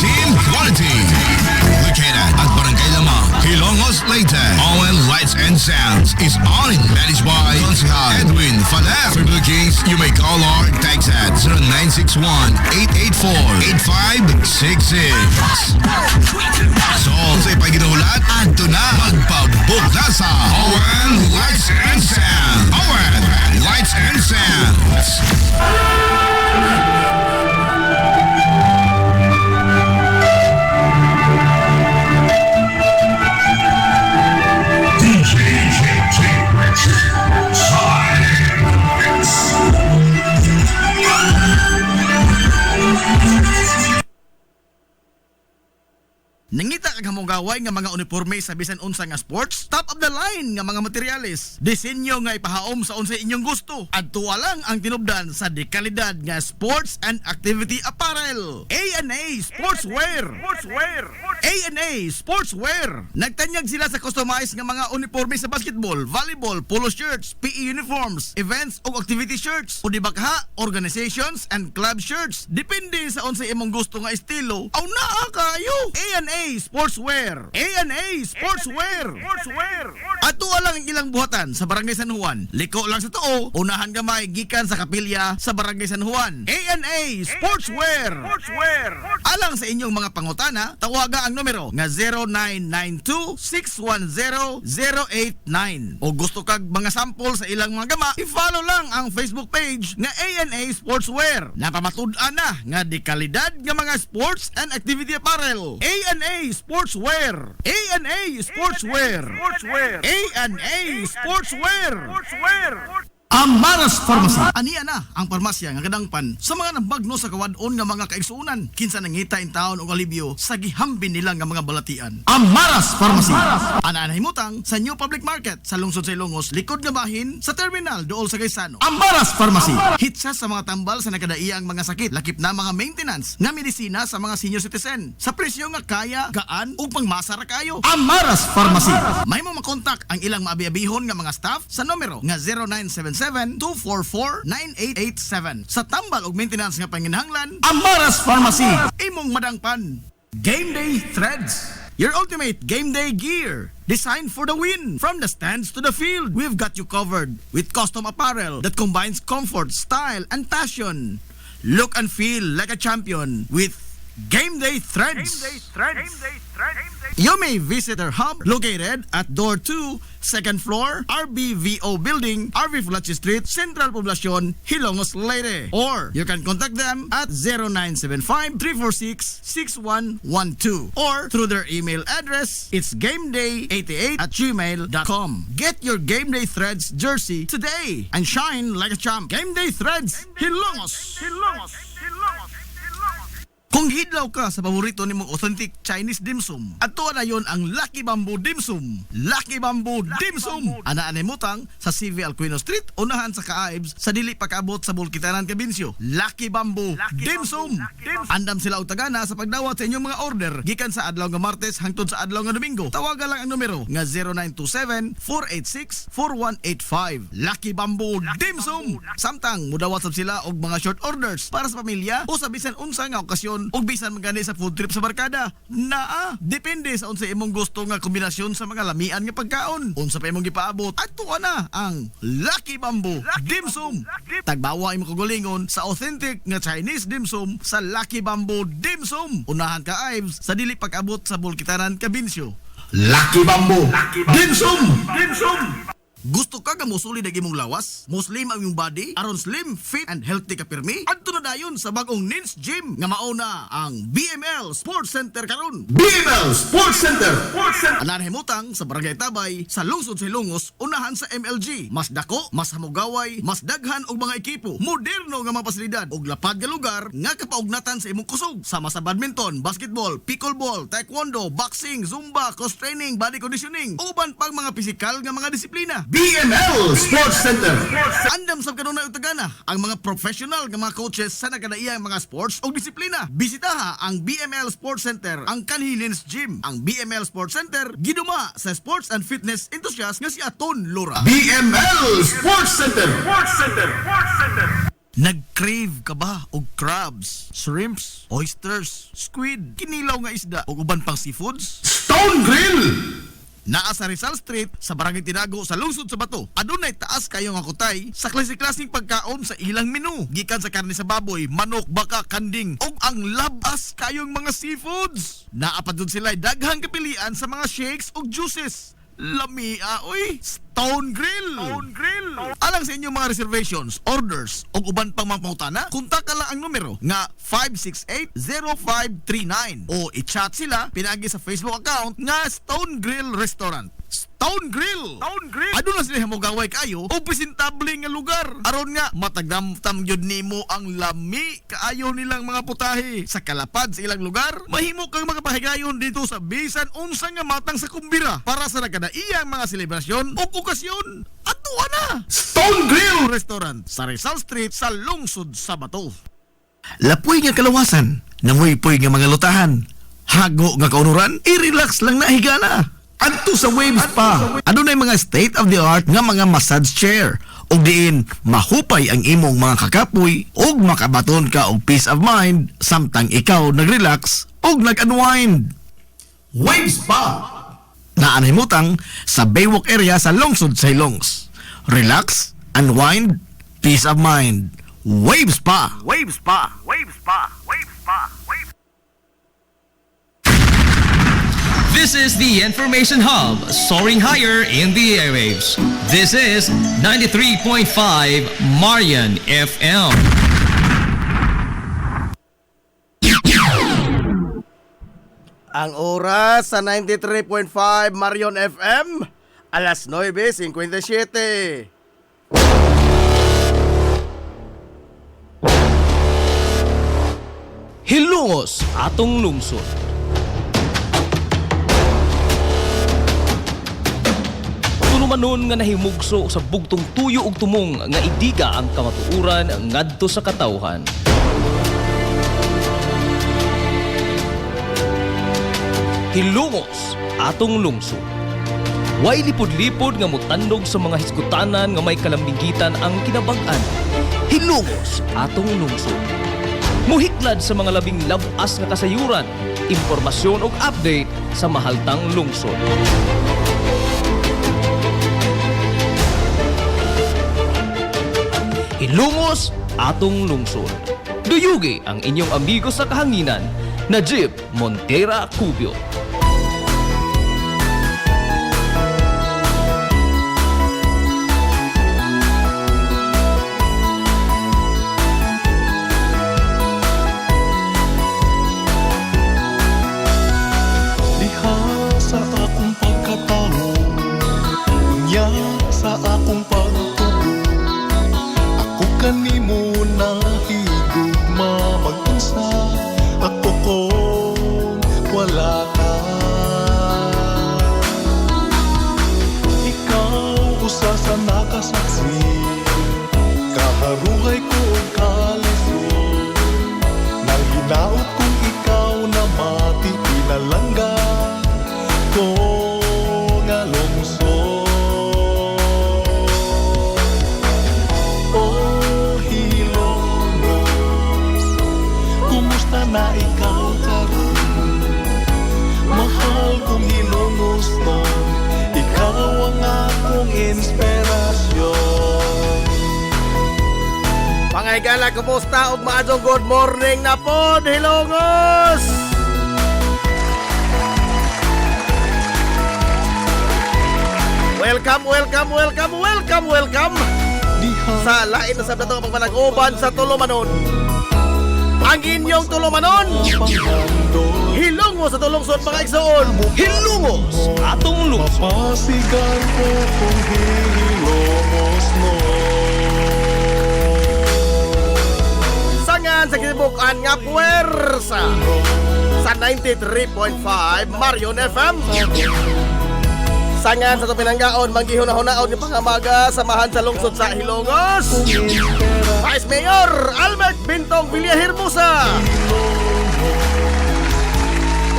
Located at Barangay Lamang, Hilongos, Leyte. ON Lights and Sounds is owned and managed by Consihal Edwin Faler. For bookings, you may call or text at 0961-884-8566. So, sa ipaginahulat, adto na magpabook na sa ON Lights and Sounds. ON Lights and Sounds. Nangita kag hamugaway nga mga uniforme sa bisan unsa nga sports, top of the line nga mga materyales, disenyo nga ipahaom sa unsa inyong gusto. Adtuwa lang ang tinubdan sa dekalidad nga sports and activity apparel. A&A Sportswear. A&A Sportswear. Nagtanyag sila sa customized nga mga uniforme sa basketball, volleyball, polo shirts, PE uniforms, events ug activity shirts, o di ba kaha, organizations and club shirts. Depende sa unsa imong gusto nga estilo. Aw naa kayo. A&A Sportswear Sportswear. A&A Sportswear. Ato lang ang ilang buhatan sa Barangay San Juan. Liko lang sa tuo, unahan gamay gikan sa kapilya sa Barangay San Juan. A&A Sportswear. Alang sa inyong mga pangutana, tawaga ang numero nga 0992-610-089. O gusto kag mga sample sa ilang mga gama, i-follow lang ang Facebook page nga A&A Sportswear. Napamatud-an na nga di kalidad nga mga sports and activity apparel. A&A Sportswear. A&A Sportswear. A&A Sportswear. Amaras Pharmacy. Aniya na ang parmasya nga kadangpan sa mga nabagno sa kawadon nga mga kaigsuunan. Kinsa nangita in taon og alibyo sa gihambin nila nga mga balatian. Amaras Pharmacy. Ana himutang sa New Public Market sa lungsod sa Ilongos, likod nga bahin sa terminal duol sa Gaisano. Amaras Pharmacy. Hitsa sa mga tambal sa nakadaiang mga sakit, lakip na mga maintenance nga medisina sa mga senior citizen sa presyo nga kaya, gaan ug pangmasa ra kayo. Amaras Pharmacy. May mo makontak ang ilang maabi-abihon nga mga staff sa numero nga 0977-244-9887. Sa tambal ug maintenance nga panginahanglan, Amaras Pharmacy. Imong madangpan. Game Day Threads. Your ultimate game day gear. Designed for the win. From the stands to the field, we've got you covered with custom apparel that combines comfort, style, and passion. Look and feel like a champion with Game Day Threads. You may visit our hub located at Door 2, 2nd floor, RBVO Building, RV Fulachi Street, Central Poblacion, Hilongos, Leyte. Or you can contact them at 0975-346-6112 or through their email address, it's gameday88@gmail.com. Get your Game Day Threads jersey today and shine like a champ. Game Day Threads, Hilongos. Kung hidlaw ka sa paborito nimong authentic Chinese dim sum, ato na yon ang Lucky Bamboo Dim Sum. Lucky Bamboo Dim Sum. Ana-anay mutang sa CV Alcuino Street, unahan sa Kaaibs, sa dili pagkaabot sa Bulkitanan, Cabinsyo. Lucky Bamboo Dim Sum. Andam sila og tagana sa pagdawat sa inyong mga order gikan sa adlaw nga Martes hangtod sa adlaw nga Domingo. Tawagan lang ang numero nga 0927-486-4185. Lucky Bamboo Dim Sum. Samtang mudawat sab sila og mga short orders para sa pamilya o sa bisan unsa nga okasyon ug bisan magani sa food trip sa barkada. Depende sa unsa imong gusto nga kombinasyon sa mga lamian nga pagkaon. Unsa pa imong gipaabot, adto na ang Lucky Bamboo Dim Sum. Tagbawa imong kagulingon sa authentic nga Chinese dim sum sa Lucky Bamboo Dim Sum. Unahan ka Ives sa dili pag-abot sa Bulkitanan, Cabinsyo. Lucky Bamboo Dim Sum. Gusto ka nga musulid ang imong lawas? Muslim ang imong body? Aron slim, fit, and healthy ka pirmi? Adto na dayon sa bagong Nins Gym nga mauna ang BML Sports Center karon. BML Sports Center. Anan himutang sa Barangay Tabay sa lungsod sa Ilongos, unahan sa MLG. Mas dako, mas hamugaway, mas daghan og mga ekipo, moderno nga mga pasilidad ug lapad nga lugar nga kapaugnatan sa imong kusog. Sama sa badminton, basketball, pickleball, taekwondo, boxing, zumba, cross training, body conditioning, uban pang mga pisikal nga mga disiplina. BML Sports Center. Andam sa kanunay utagana ang mga professional nga mga coaches sa nagkadaiyang mga sports o disiplina. Bisitaha ang BML Sports Center, ang Kanhilins Gym. Ang BML Sports Center giduma sa sports and fitness enthusiast nga si Aton Lora. BML Sports Center. Nag-crave ka ba og crabs, shrimps, oysters, squid, kinilaw nga isda o uban pang seafoods? Stone Grill! Naa sa Rizal Street sa Barangay Tinago sa lungsod sa Bato. Adunay taas kayo nga kutay sa klase-klaseng pagkaon sa ilang menu. Gikan sa karne sa baboy, manok, baka, kanding ug ang labas kayong mga seafoods. Naa pa dun sila daghang kapilian sa mga shakes ug juices. Lamia, oy! Stone Grill! Alang sa inyong mga reservations, orders, o uban pang mga pangutana, kontak lang ang numero nga 568-0539 o i-chat sila pinagi sa Facebook account nga Stone Grill Restaurant. Stone Grill! Ano na sila hamugaway kayo o presentable nga lugar. Aron nga, matagdamtam yun nimo ang lami kaayo nilang mga putahe. Sa kalapad sa ilang lugar, mahimo kang makapahigayon dito sa bisan unsa nga matang sa kumbira para sa nagkadaiyang mga selebrasyon o okasyon. Atuwa na! Stone Grill Restaurant sa Rizal Street sa lungsod sa Bato. Lapoy nga kalawasan, namuy-poy nga mga lutahan, hago nga kaunuran, i-relax lang na higana. Adto sa Waves pa, adunay mga state-of-the-art nga mga massage chair ug diin mahupay ang imong mga kakapoy ug makabaton ka og peace of mind samtang ikaw nag-relax ug nag-unwind. Waves Spa. Naanhimutang sa Baywalk area sa Lungsod sa Hilongs. Relax, unwind, peace of mind. Waves Spa. Waves Spa. Waves Spa. Waves Spa. Waves This is the Information Hub, soaring higher in the airwaves. This is 93.5 Marian FM. Ang oras sa 93.5 Marion FM, alas 9:57. Hilongos atong lungsod. Tulumanon nga nahimugso sa bugtong tuyo ug tumong nga idiga ang kamatuuran ngadto sa katawhan. Hilongos atong lungsod. Way lipod-lipod nga mutandog sa mga hisgutanan nga may kalambigitan ang kinabag-an. Hilongos atong lungsod. Muhiklad sa mga labing labas nga kasayuran, impormasyon ug update sa mahaltang lungsod. Hilongos atong lungsod. Duyugi ang inyong amigo sa kahanginan, Najib Montera Cubio. Diha sa akong pagkatao, unya sa akong pagtubo, ako kanimo nahigugma mag-usa, ako kung wala ka. Ikaw usa sa nakasaksi, kaharuhay ko ang kalisod, nang hinaot kong ikaw na mati pinalangga ko nga lungsod. Oh Hilongos, kumusta na ikaw karon? Mahal kong Hilongos no, ikaw ang akong inspirasyon. Pangahigala, kumusta ug maadtong good morning na pod Hilongos. Welcome Diha sa lain na sabda to pagpanag-uban sa Tulumanon. Ang inyong Tulumanon, panghandol, Hilongos sa tulungsod mga igsoon. Hilongos atong lungsod. mapasigar ko kung Hilongos no. Sangan sa kinibukan nga puwersa sa 93.5 Marion FM. Sangan sa pinanggaon manggihuna-hunaon ni pangamaga samahan sa lungsod sa Hilongos. Vice Mayor Albert Bintong Villahermosa.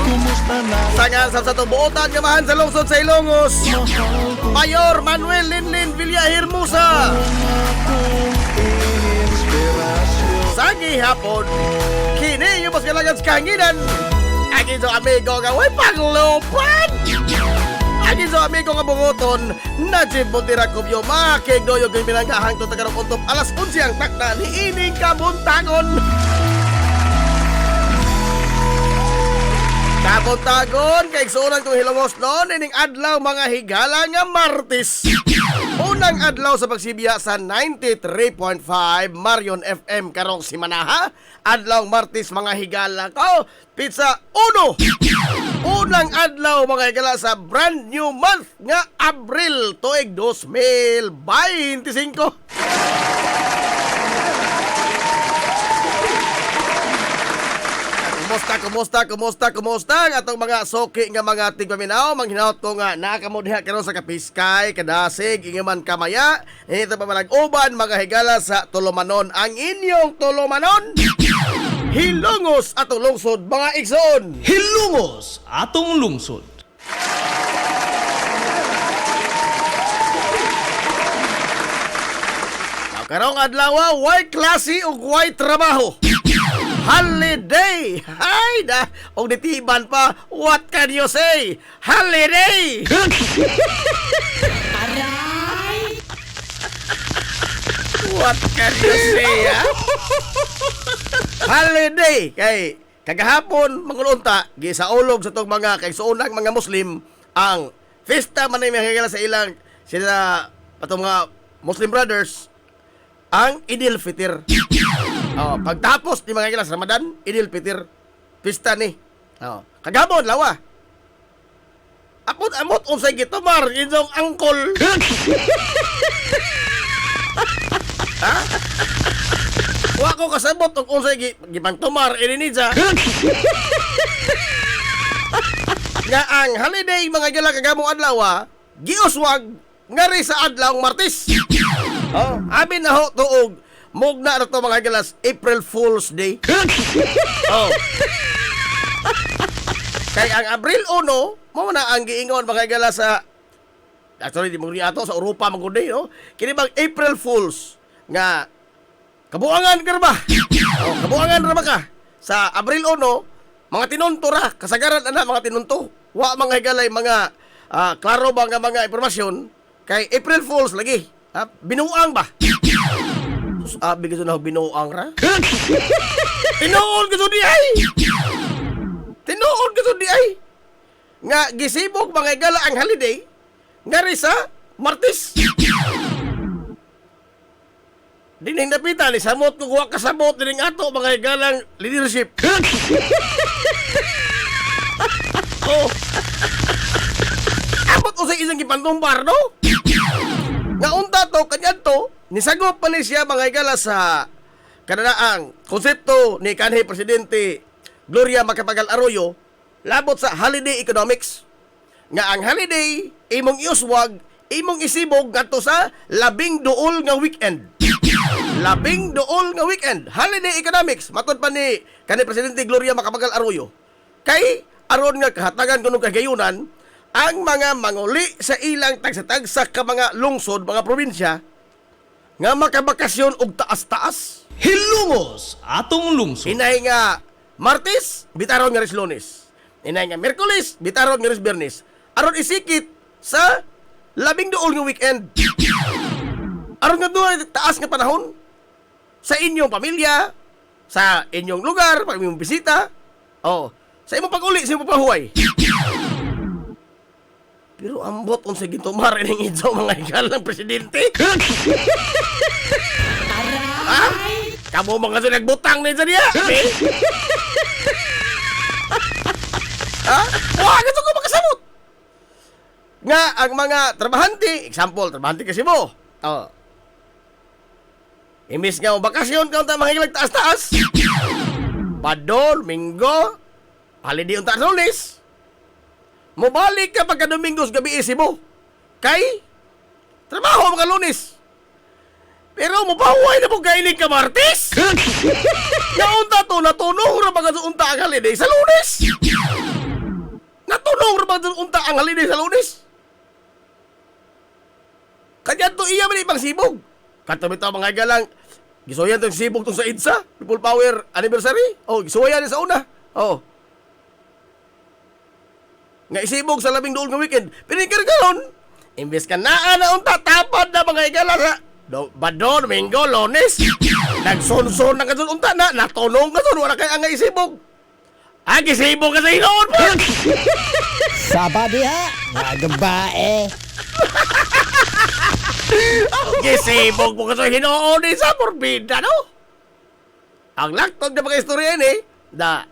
Kumusta na Sangan sa tubuotan nga mahan sa lungsod sa Hilongos. mahal ko Mayor Manuel Linlin Villahermosa. akong inspirasyon. Sa gihapon, kini yung mas kailangan sa kahanginan. Agin sa amigo nga way panglupan. Agin sa amigo nga bungoton, Najib Montera Cubio, makigdoyog yung binanggahang to tagarong untop alas 11 ang takna ni ining kabuntagon. Kabuntagon, kay igsuunan kong Hilongos noon, ining adlaw mga higala nga Martes. Unang adlaw sa pagsibya sa 93.5 Marion FM karong simanaha. Adlaw Martes mga higala ko. Pizza 1. Unang adlaw mga higala sa brand new month nga Abril tuig 2025. Kumusta ang atong mga soki nga mga tigpaminaw. Manghinaot ko nga nakamudhiha karon sa kapiskay, kadasig, ingaman kamaya. Ito pa manag-uban mga higala sa Tulumanon. Ang inyong Tulumanon, Hilongos atong lungsod mga igsoon. Hilongos atong lungsod. Karong adlaw, way klase ug way trabaho. Holiday! Hay da! O ditiban pa, what can you say? Holiday! What can you say, ha? Holiday! Kay kagahapon, mangulunta, gisaulog sa itong mga kaigsuunang mga Muslim, ang festa man ay mahigala sa ilang sila patong mga Muslim brothers, ang Idil Fitr. Pagtapos ni mga sa Ramadan, Idil Fitr, pista ni. Kagahapon, lawa. Amot unsay gitumar inyong angkol. Ha? Wa ko kasabot og unsay gipangtumar ininidya. Nga ang holiday mga gala kagamong adlaw, giuswag ngari sa adlawng Martes. Abi na ho tuog mugna na to mga galas April Fool's Day. Kay ang Abril 1, mo na ang giingon mga gala sa actually di mo ni ato sa Europa magunday, no? Kini bang April Fools nga kabuangan ka ba? Kabuangan ra ba ka? Sa Abril 1, mga tinunto ra, kasagaran ana mga tinunto. Wa mga galay mga klaro ba nga mga impormasyon kay April Fools lagi. Binuang ba? Abi ka na binuang ra? Tinuod ka di ay. Tinuod ka di ay. Nga gisibog mga gala ang holiday ngari sa Martes. Dining napita ni samot ko kuha kasabot dining ato mga galang leadership. Abot usay isang gipantumbar, no? Nga unta to kanyan to nisagop pa ni siya mga gala sa kananaang konsepto ni kanhi Presidente Gloria Macapagal Arroyo labot sa holiday economics. Nga ang holiday imong iuswag, imong isibog ngadto sa labing duol nga weekend. Labing duol nga weekend. Holiday economics. Matod pa ni kanhi Presidente Gloria Macapagal Arroyo. Kay aron nga kahatagan kuno kagayunan ang mga manguli sa ilang tagsa-tagsa ka mga lungsod, mga probinsya nga makabakasyon og taas-taas. Hilumos atong lungsod. Inay nga Martes, bitaron nga ris Lunes. Inay nga Miyerkules, bitaron nga ris Biyernes. Aron isikit sa labing duol nga weekend. Aron nga doon taas nga panahon sa inyong pamilya, sa inyong lugar, pag inyong bisita, sa imong pag-uli, sa imong pahuway. Pero ambot kung sa gintumar ng idso mga igalang presidente. Kamu mga sa nagbutang na dyan niya. Wah, ganito ko makasamot. Nga ang mga trabahante, example, trabahante kasi mo. Imbis nga bakasyon ka unta mga ilang taas-taas. Padol, Minggo, holiday unta sa Lunes. Mubalik ka pagka Domingos gabi mo. Kay trabaho mga Lunes. Pero mubahuay na po kailig ka Martes. Naunta to, natunog ra mga unta ang holiday sa Lunes. Natunog ra mga unta ang holiday sa Lunes. Kanya to iya man ibang sibog. Kato bitaw mga galang gisuyan tong sibog tong sa EDSA, People Power Anniversary. Gisuyan sa una. Nga isibog sa labing duol nga weekend. Pero karon, imbes ka naa na unta tapad na mga igala sa Badon, Domingo, Lunes. Nagsunson na ka doon unta na, natunong ka doon, wala kaya nga isibog. Isibog ka sa hinoon po. Sabadi ha, nagabae. Gisibog mo ka sa hinoon sa porbida, no? Ang laktog na mga istorya na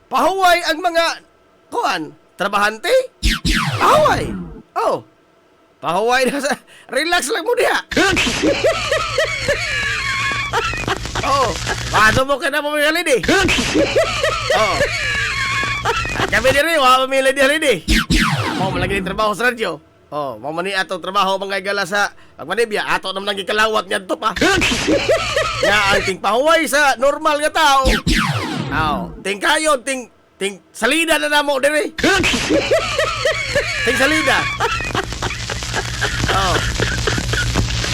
pahuway ang mga trabahante? Pahuway. Pahuway na sa relax lang mo diha. Paano mo ka na pamilya din? At kami din rin, wala pamilya din rin eh. Ako malagi ng trabaho sa radyo. Mamani atong trabaho mga igala sa pagmanibya, ato naman nang ikalawat niyan to pa. Nga ang ting pahuway sa normal nga tao. Ting kayo, ting salida na namo dire. Ting salida.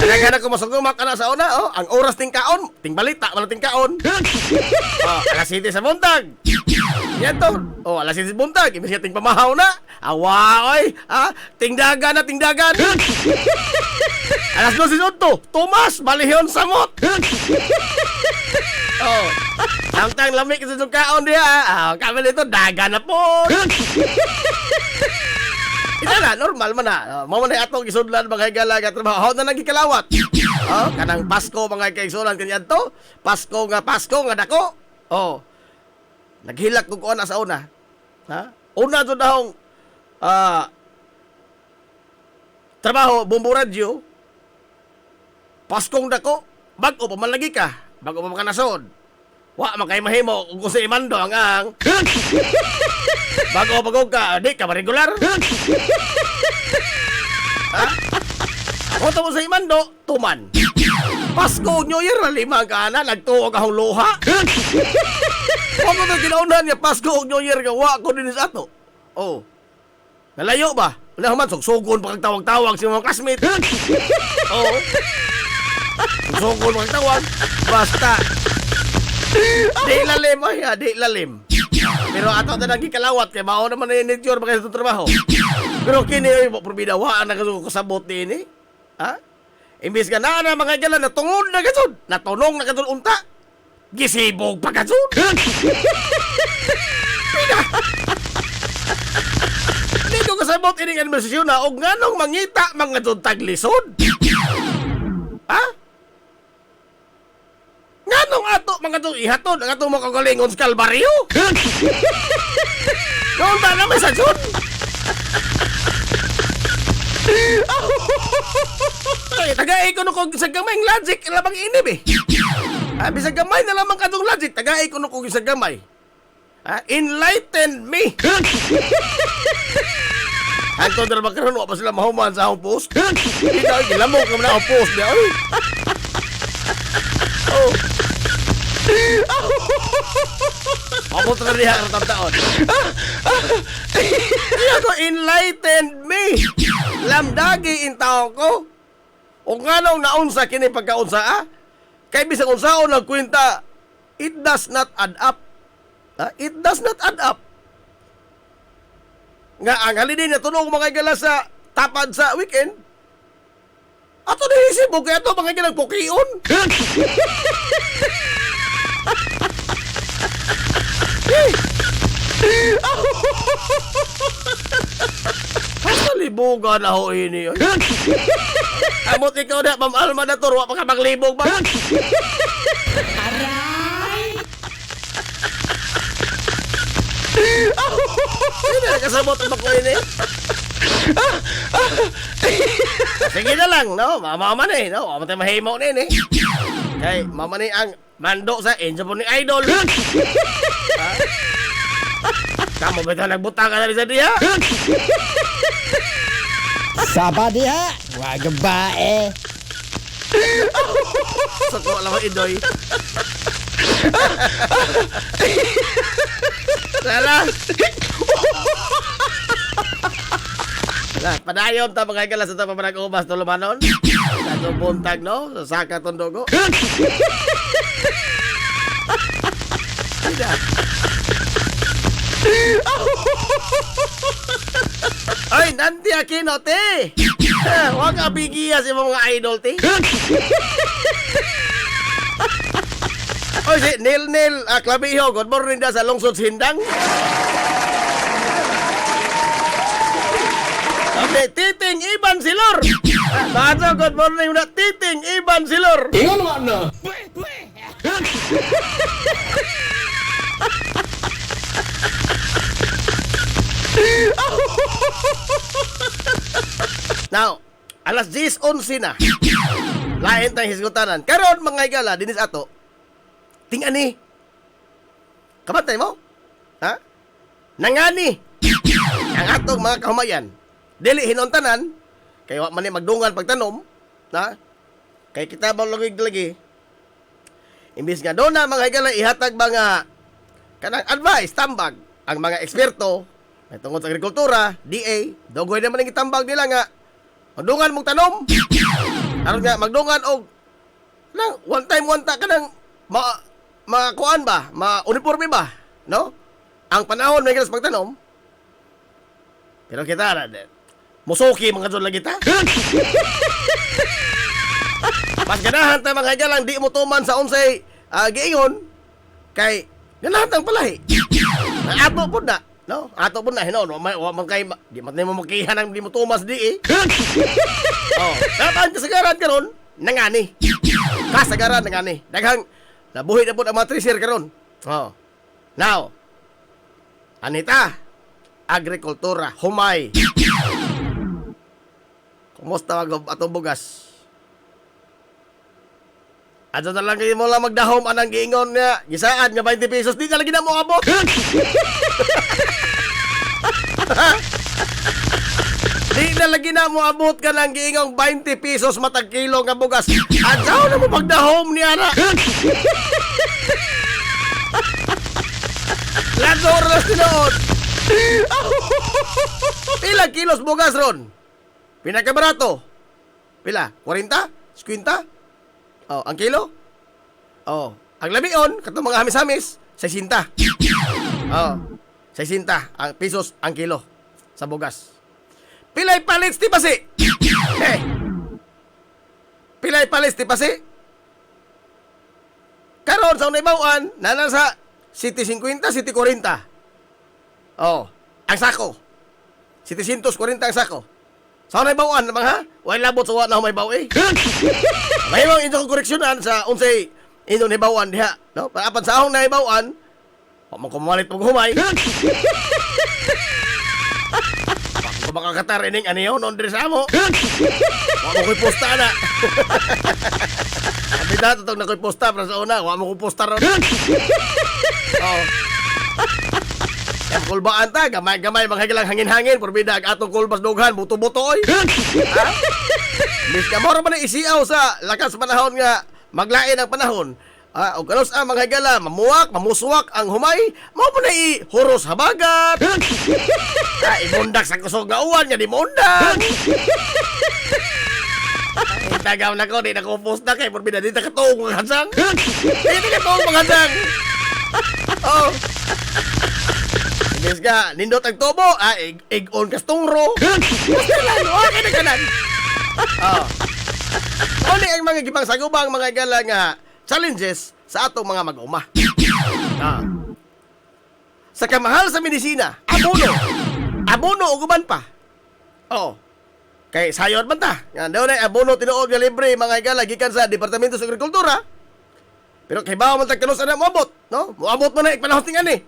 Nagana ko masugumak ana sa una, ang oras ting kaon, ting balita, wala ting kaon. Alas 7 sa buntag. Yan to. Oh, alas 6 buntag. Imbis nga ting pamahaw na. Awa, oy. Tingdagan na, tingdagan. Alas 12 to. Tumas, balihon samot. Oh. Samtang lamig sa sukaon diha. Kami nito, dagan na po. Ito na, normal man na. Mao na atong isudlan mga higala nga trabaho na nagikalawat. Kanang Pasko mga kaigsunan kanyan to. Pasko nga dako. Naghilak ko kuan sa una. Una to dahong trabaho bumbu radyo. Paskong dako, bago pa man lagi ka. Bago pa man nasod. Wa man kay mahimo kung sa imando ang bago ka, di ka regular. Ako tamo sa imando, tuman. Pasko, New Year, lima ka na, nagtuog akong luha. Ako na ginaunan niya, Pasko, New Year, gawa ko din sa ato. Nalayo ba? Wala naman, sugsugon pa kang tawag-tawag sa mga classmate. Sugsugon pa kang tawag. Basta. Di lalim, di lalim. Pero ato na nagkikalawat, kaya mao naman na yung baka sa trabaho. Pero kini, probidawaan na kasabot din eh. Imbis ka na mga gala, natungod na kasod. Natunong na kasod unta. Gisibog pa kasod. Dito kasabot ining administrasyon na og nganong mangita mga duntag lisod. Nganong ato mga to ihatod ang ato mga kagalingon sa Kalbaryo? Noon ba naman sa Jun? Tagai ko kung sa gamay ang logic lamang inib eh. Bisag gamay na lamang katong logic, tagai ko kung sa gamay. Enlighten me. Hanto na magkaroon pa sila mahuman sa akong post. Hindi na, gilamok naman akong post niya. Mabot na niya ang taon. Kaya ko, enlighten me. Lamdagi in taon ko. O nga nung naunsa kini pagkaunsa kay bisang unsaon nagkwenta, it does not add up. It does not add up. Nga ang holiday na tunog mga igala sa tapad sa weekend. Ato na isip mo kaya ito mga igalang pukion. Basta libogan na ho ini. Amot ikaw na, Ma'am Alma na to, wa pa ka maglibog ba? Hindi na kasabot ang bako ini. Sige na lang, no? Mama na eh, no? Mama tayo mahimaw na eh. Kay, mama ni ang mando sa enso po ni Idol. Kamu ba ito nagbutang ka na rin sa diya? Saba diha, wag bae. Sa ko alam ang Idoy. Lala. Padayon ta mga igala sa tapang nag-ubas tulumanon. Sa buntag no, sa saka tondogo. Ay, nanti Aquino, te. Huwag ka bigiya sa mga idol, te. Oy, si Nil Clavijo, good morning da sa Lungsod Sindang. Okay, Titing Iban Silor. Baso, good morning na Titing Iban Silor. Ingon nga na. Now, alas 10:11 na. Lain tayong hisgutanan. Karon mga igala, dinis ato. Tingani. Kabantay mo? Ha? Nangani. Ang atong mga kahumayan. Dili hinuntanan. Kaya wa man ni magdungan pagtanom. Ha? Kaya kita ba lagi. Imbis nga doon na mga igala ihatag mga kanang advice, tambag. Ang mga eksperto may tungkol sa agrikultura, DA, dogoy naman ang itambag nila nga magdungan mong tanom. Aron nga magdungan og nang one time one ta ka nang makuan ba, ma-uniforme ba, no? ang panahon may galas pagtanom. Pero kita na, musuki mga dyan lagi ta. Mas ganahan ta mga higalang di mo tuman sa unsay giingon kay ganahan tang palahi. Ato po na, no? Ato po na, hinon, man kay di man mo makihan ang di mo tumas di eh. Oh, dapat kasagaran karon nangani. Kasagaran nangani. Daghang nabuhi na po ang mga treasure karon. Oh. Now, Anita, agrikultura, humay. Kumusta mag atong bugas? Ato na lang kayo mo lang magdahom anang giingon nga gisaan nga 20 pesos di na lagi na mo abot. Di na lagi na mo abot ka ng giingong 20 pesos matag kilo nga bugas. Adyaw na mo magdahom ni ana. Lagor na sinood. Pila kilos bugas ron? Pinakabarato? Pila? 40? 50? Oh, ang kilo? Oh, ang lamion, katong mga hamis-hamis, 60. Oh, 60 ang pesos ang kilo sa bugas. Pilay palits ti pasi? Pilay palits ti pasi? Karon sa unay-bawaan, nanan sa 750, 740. Oh, ang sako. 740 ang sako. Sa unay-bawaan naman ha? Way labot sa wala may baw eh. May mga inyong koreksyonan sa unsay inyong naibawan diha, no? Para apan sa ahong naibawan, wa man kumalit pag humay. Kung makakatar ining aniyo non dire sa amo. Wa mo ko'y posta na. Abi na tutog na ko'y posta para sa una, wa mo ko'y posta ron. Oh. Ang kulbaan ta, gamay-gamay mga higalang hangin-hangin, porbida ang atong kulbas dughan, buto-buto oy. Ha? Bis ka mo man isiaw sa lakas panahon nga maglain ang panahon. O kalos ang mga higala, mamuwak, mamuswak ang humay, mo mo na ihuros habagat. Imundak sa kusog nga uwan, nga di mundak. Tagaw na ko, di na ko post na kay porbida, di na katuong mga hansang. Di na katuong mga hansang. Oh. Yes ka, nindot ang tubo, ig-on kastungro. Basta lang, okay na kanan. Oh. Uli ang mga gibang sagubang mga gala nga challenges sa atong mga mag-uma. Sa kamahal sa medisina, abono. Abono o guban pa. Oh. Kay sayod man ta. Nga daw na abono tinuod nga libre mga gala gikan sa Departamento sa Agrikultura. Pero kay bawa man tagkanos ana moabot, no? Moabot man na panahon ting ani.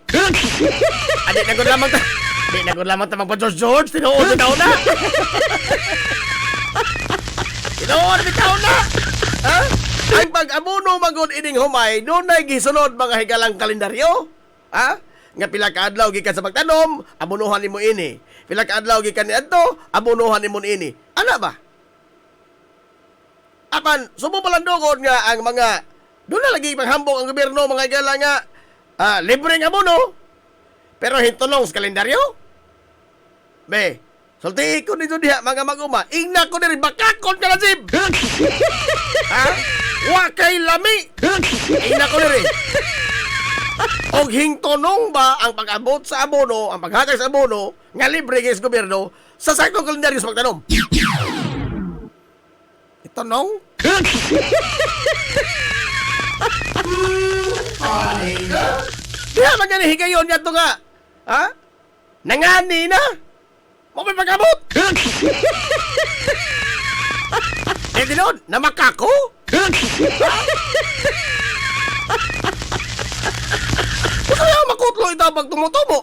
Adi na gud lamang ta. Di na gud lamang ta magpa George tinuod daw na. Tinuod bitaw na. Ha? Ang pag-abono magud ining humay, dunay gisunod mga higalang kalendaryo. Ha? Nga pila ka adlaw gikan sa pagtanom, abonohan nimo ini. Pila ka adlaw gikan niadto, abonohan nimo ini. Ana ba? Apan subo palandungon nga ang mga doon na lagi paghambong ang gobyerno mga gala nga libre nga abono. Pero hintulong sa kalendaryo. Be, sulti ko nito diha mga mag-uma. Ingna ko diri bakakon ka na sib. Ha? Wakay lami. Ingna ko diri. Og hingtonong ba ang pag-abot sa abono, ang paghatag sa abono nga libre kay sa gobyerno sa saktong kalendaryo sa pagtanom. Itonong? Diha magani higayon yato nga. Ha? Nangani na. Mo may pag-abot. Dinod, namakako. Kaya makutlo ito pag tumutubo.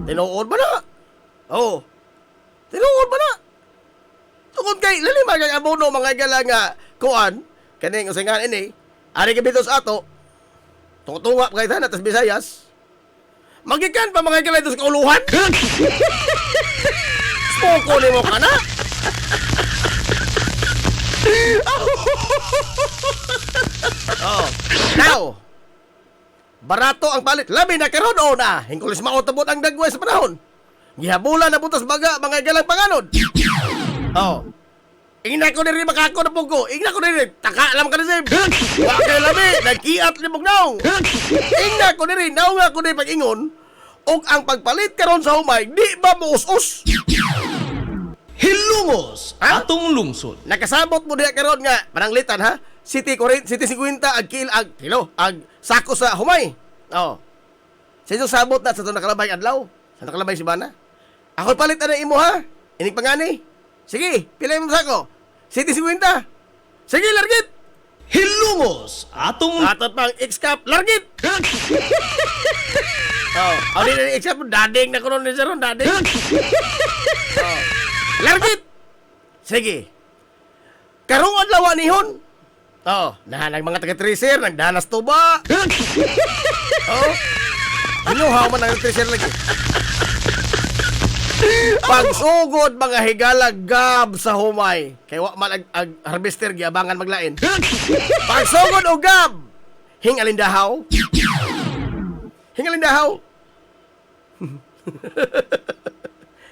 Tinuod ba na? Oo. Tinuod ba na? Tungkol kay lalimag ang abono mga gala nga kuan kaning usingan ini. Ari kabitos ato. Tunga pa kay tanas Bisayas. Magikan pa mga gala ito sa kauluhan. Spoko ni mo ka na. Oh. Now, barato ang palit. Labi na karon o na. Hingkulis mautabot ang dagway sa panahon. Gihabulan na butas baga mga galang panganod. Oh. Ingna ko diri makako na pugo. Ingna ko diri taka alam ka na sib. Wa kay labi nagkiat ni bugnaw. Ingna ko diri naw nga ko diri pag-ingon ug ang pagpalit karon sa humay di ba muus-us? Hilumos Ha? atong lungsod. Nakasabot mo diha karon nga pananglitan ha. City 40, City 50 ag sako sa humay. Oh. Sa inyong sabot na sa ito nakalabay adlaw. Sa nakalabay si Bana. Ako palit na imo ha. Inig pangani. Sige, pila mo sako. City 50. Sige, largit. Hilumos atong Atot pang X-Cup, largit. Oh, ano din ang X-Cup? Dading na kuno ni Jaron, dading. Oh. Largit. Sige. Karong adlaw nihon. Oh, nahanag mga taga-tracer, nagdanas tuba. Oh. Inuhaw man ang tracer lagi. Pagsugod mga higala gab sa humay. Kay wa man ag harvester giabangan maglain. Pagsugod og gab. Hingalindahaw. Hingalindahaw.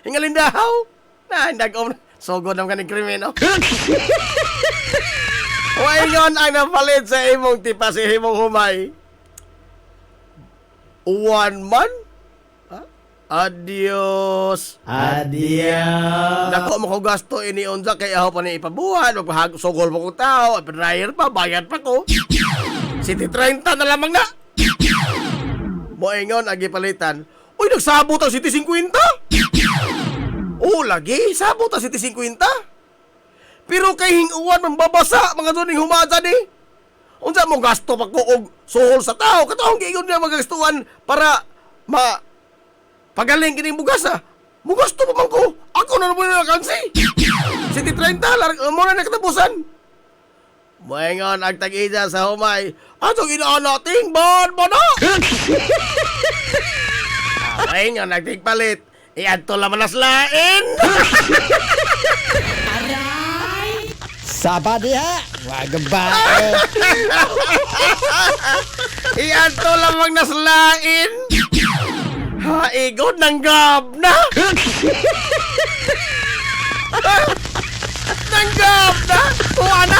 Hingalindahaw. Na hindag-om sugod ang kaning krimen no. Why yon ang napalit sa imong tipa sa imong humay? 1 man? Adios. Dako mo ko gasto ini unsa kay aho pa ni ipabuhan, magpahagsugol mo ko tao, ipadrayer pa, bayad pa ko. City 30 na lamang na. Moingon agi palitan. Uy, nagsabot ang City 50? Oh, lagi sabot ang City 50. Pero kay hinguan mambabasa mga duning humada ni. Unsa mo gasto pa ko og suhol sa tao, katong giingon na magastuan para pagaling kining bugasa. Mugasto pa man ko. Ako na naman na kansi. City 30, mo na nakatapusan. Moingon ang tag-ida sa humay. Atong inaan nating ban na. Moingon ang tigpalit. Iadto laman nas lain. Saba diha. Wag bae. Iadto lamang nas lain. Haigod ng gab na. Nang gab na. Tuwa na.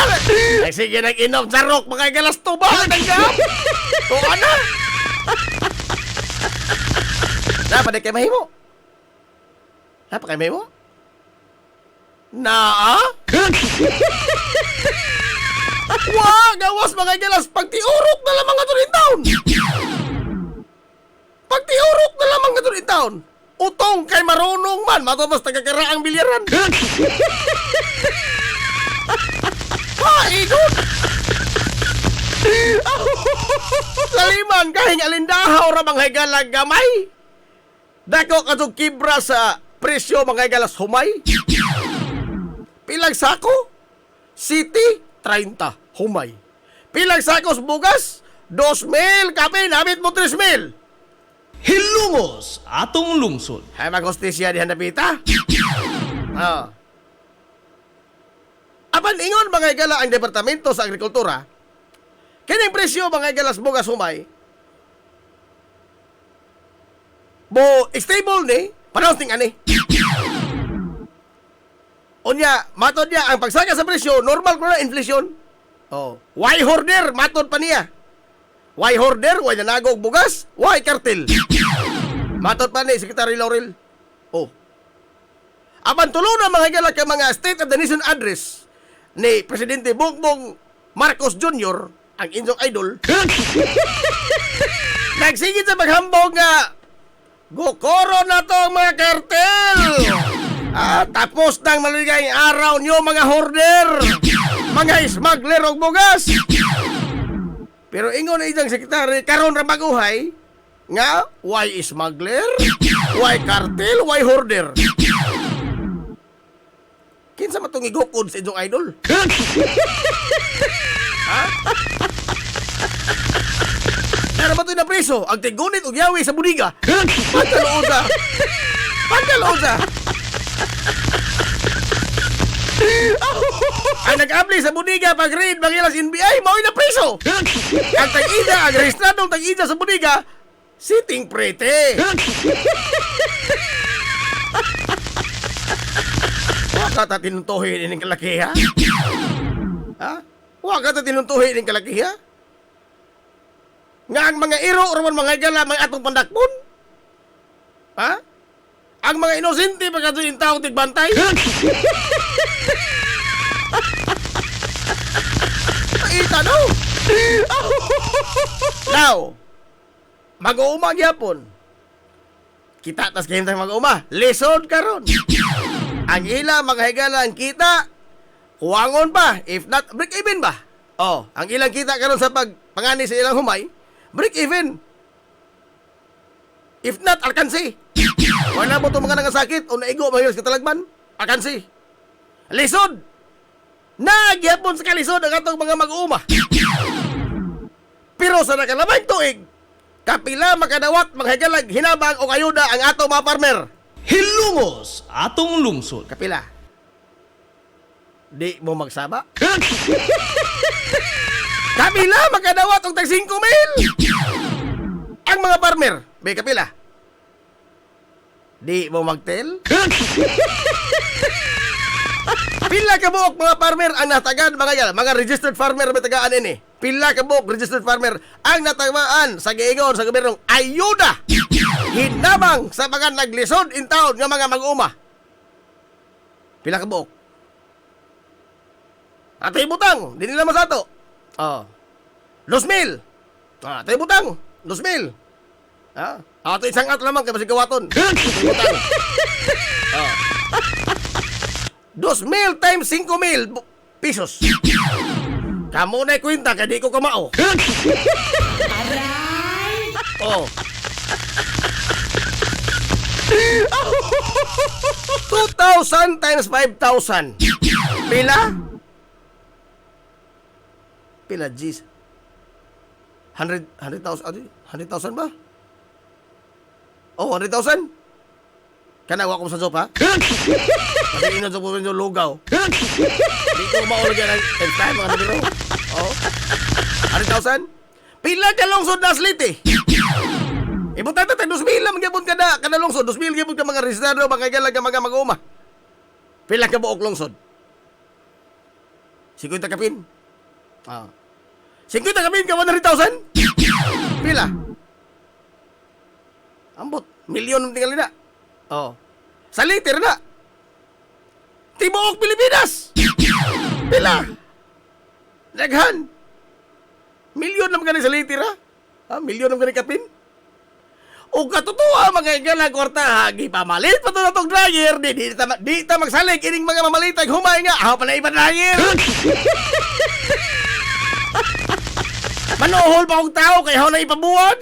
Ay sige nag-inom sa rock. Makagalas tuba. Nang gab. Tuwa na. Dapat kay mahimo. Dapat kay mahimo. Na Wah, gawas makagalas. Pagtiurok na lamang nga rin taon. Pagtiurok na lamang nga rin taon. Utong kay marunong man. Matapos tagakaraang bilyaran. Igod. Laliman kahing alindahaw ra mga higalag gamay. Dako kasog kibra sa presyo mga higalas humay. Pilang sako? City 30 humay. Pilang sakos bugas? 2,000 kape namit mo 3,000. Hilumos atong lungsod. Ay maghostisya di handapita. Oh. Apan ingon mga higala ang Departamento sa Agrikultura. Kining presyo mga higalas bugas humay. Bo stable ni, panahon ting ani. Unya, matod niya ang pagsaka sa presyo, normal ko na inflation. Oh, why hoarder? Matod pa niya. Why hoarder? Why nanagog bugas? Why kartel? Matod pa ni Secretary Laurel. Oh. Apan tulungan mga higala ka mga State of the Nation address ni Presidente Bongbong Marcos Jr., ang inyong idol. Nagsigit sa maghambog nga gukoro na to mga kartel. Tapos nang maligayang araw nyo mga hoarder, mga smuggler og bugas. Pero ingon na isang sekretary karon ra maguhay nga why smuggler, why cartel, why hoarder. Kinsa matong igukod sa inyong idol? Ha? Nara ba ito na preso? Ang tigunit og yawi sa budiga. Pagkaloosa. Pagkaloosa. Ang nag-apply sa budiga pag raid Mangilas NBI mao'y na preso. Ang tag-ida, ang rehistradong tag-ida sa budiga, sitting prete. Waka ta tinuntuhin ining kalaki ha? Ha? Waka ta tinuntuhin ining kalaki ha? Nga ang mga iro raman mga gala mga atong pandakpon. Ha? Ang mga inosente pagkatuloy yung taong tigbantay? Paita no? Now, mag-uuma gyapon. Kita tas kahimtang mag-uuma. Lisod karon. Ang ila mga higala ang kita, kuwangon pa. If not, break even ba? Oh, ang ilang kita karon sa pagpangani sa ilang humay, break even. If not, alkansi. Wala mo itong mga nangasakit o naigo mahirap sa talagman, alkansi. Lisod. Nagyapon sa kalisod ang atong mga mag-uuma. Pero sa nakalamang tuig, kapila makadawat, maghigalag, hinabang o kayuda ang atong mga farmer. Hilungos atong lungsod. Kapila. Di mo magsaba? Kapila makadawat og tag 5,000. Ang mga farmer, be kapila. Di mo magtel? Pila ka buok mga farmer ang natagan mga registered farmer may tagaan ini. Pila ka buok registered farmer ang natagaan sa giingon sa gobyernong ayuda hinabang sa mga naglisod in town nga mga mag-uma. Pila ka buok. Atay butang, di nila masato. Oh. 2,000. Atay butang, 2,000. Ato isang at lamang kay basig kawaton. Atay butang. 2,000 times 5,000 pesos. Kamu na kwenta kaya di ko kamao. Oh. 2,000 times 5,000. Pila? Pila G's? 100,000 ba? Oh, 100,000? Kanawa ko sa sopa? Kasi inon sa puso yung lugaw. Di ko maulagyan ng time mga nabiro. Oh. 100,000? Pila ka lungsod na aslit eh. Ibutan natin, 2,000 lang magyabon ka na. Kada lungsod, 2,000 magyabon ka mga registrado, mga galag, mga mag-uma. Pila ka buok lungsod? 50 kapin? 50 kapin ka 100,000? Pila? Ambot, milyon ang tinggal na. Oh. Sa liter na. Tibuok Pilipinas. Pila? Daghan. Milyon naman gani sa liter ha? Milyon naman gani kapin? O katutuwa mga igalang kwarta hagi pamalit pa ito na itong dryer. Di ta magsalig ining mga mamalitag humay nga. Ako pa na ibang dryer. Manuhol pa akong tao kaya ako na ipabuwag.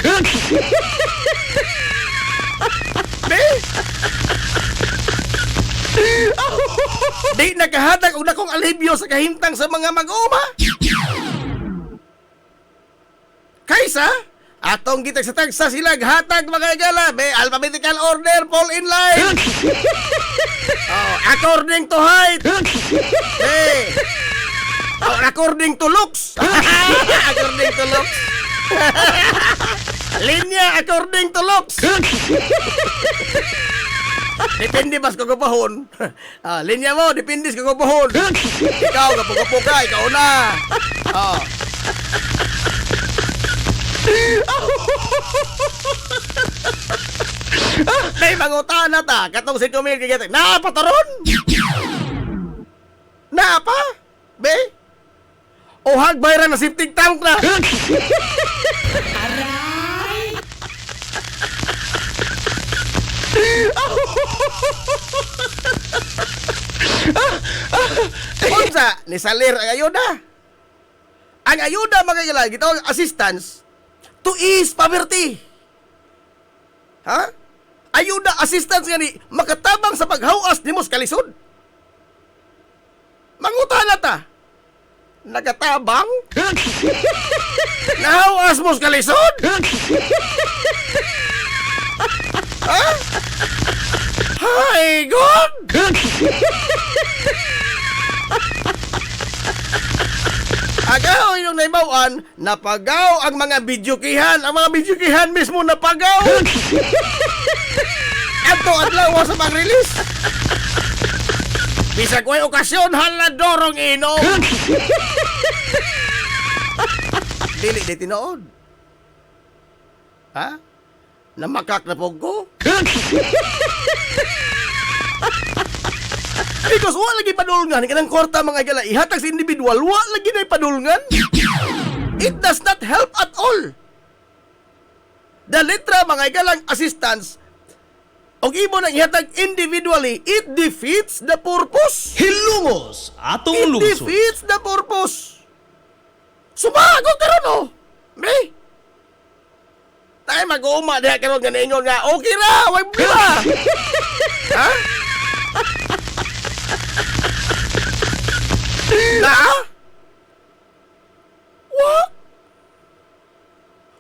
Di nakahatag og dakong alibyo sa kahimtang sa mga mag-uma. Kaysa atong gitag sa tagsa sila hatag mga igala, be alphabetical order, fall in line. According to height. According to looks. According to looks. Linya according to looks. Depende bas kagupahon. Linya mo, depende sa kagupahon. Ikaw, kapugapo ka, ikaw na. May mangutana ta, katong 5,000 kagaya. Naapa taron? Naapa? Be? O hagbayran na septic tank na. Unsa ni salir ang ayuda? Ang ayuda mga kailangan gitawag assistance to ease poverty. Ha? Ayuda assistance nga ni makatabang sa paghawas ni mos kalisod. Mangutana ta. Nagatabang? Nahawas mos kalisod? Ha? Hi, God! Agaw yung naibawan, napagaw ang mga bidyukihan. Ang mga bidyukihan mismo napagaw. Ato adlaw sa pag-release. Bisag ko'y okasyon, haladorong inom. Dili di tinood. Ha? Namakak na po ko. Because wala lagi padulngan. Kanang kwarta mga igala, ihatag sa individual, wala lagi na padulngan. It does not help at all. The letra mga igalang assistance, og imo nang ihatag individually, it defeats the purpose. Hilumos atong It lungsod. defeats the purpose. Sumagot ka ron, oh. May. Tayo mag-uuma diha karon nga naingon nga, okay ra, wag mo ba? Ha? Na? What?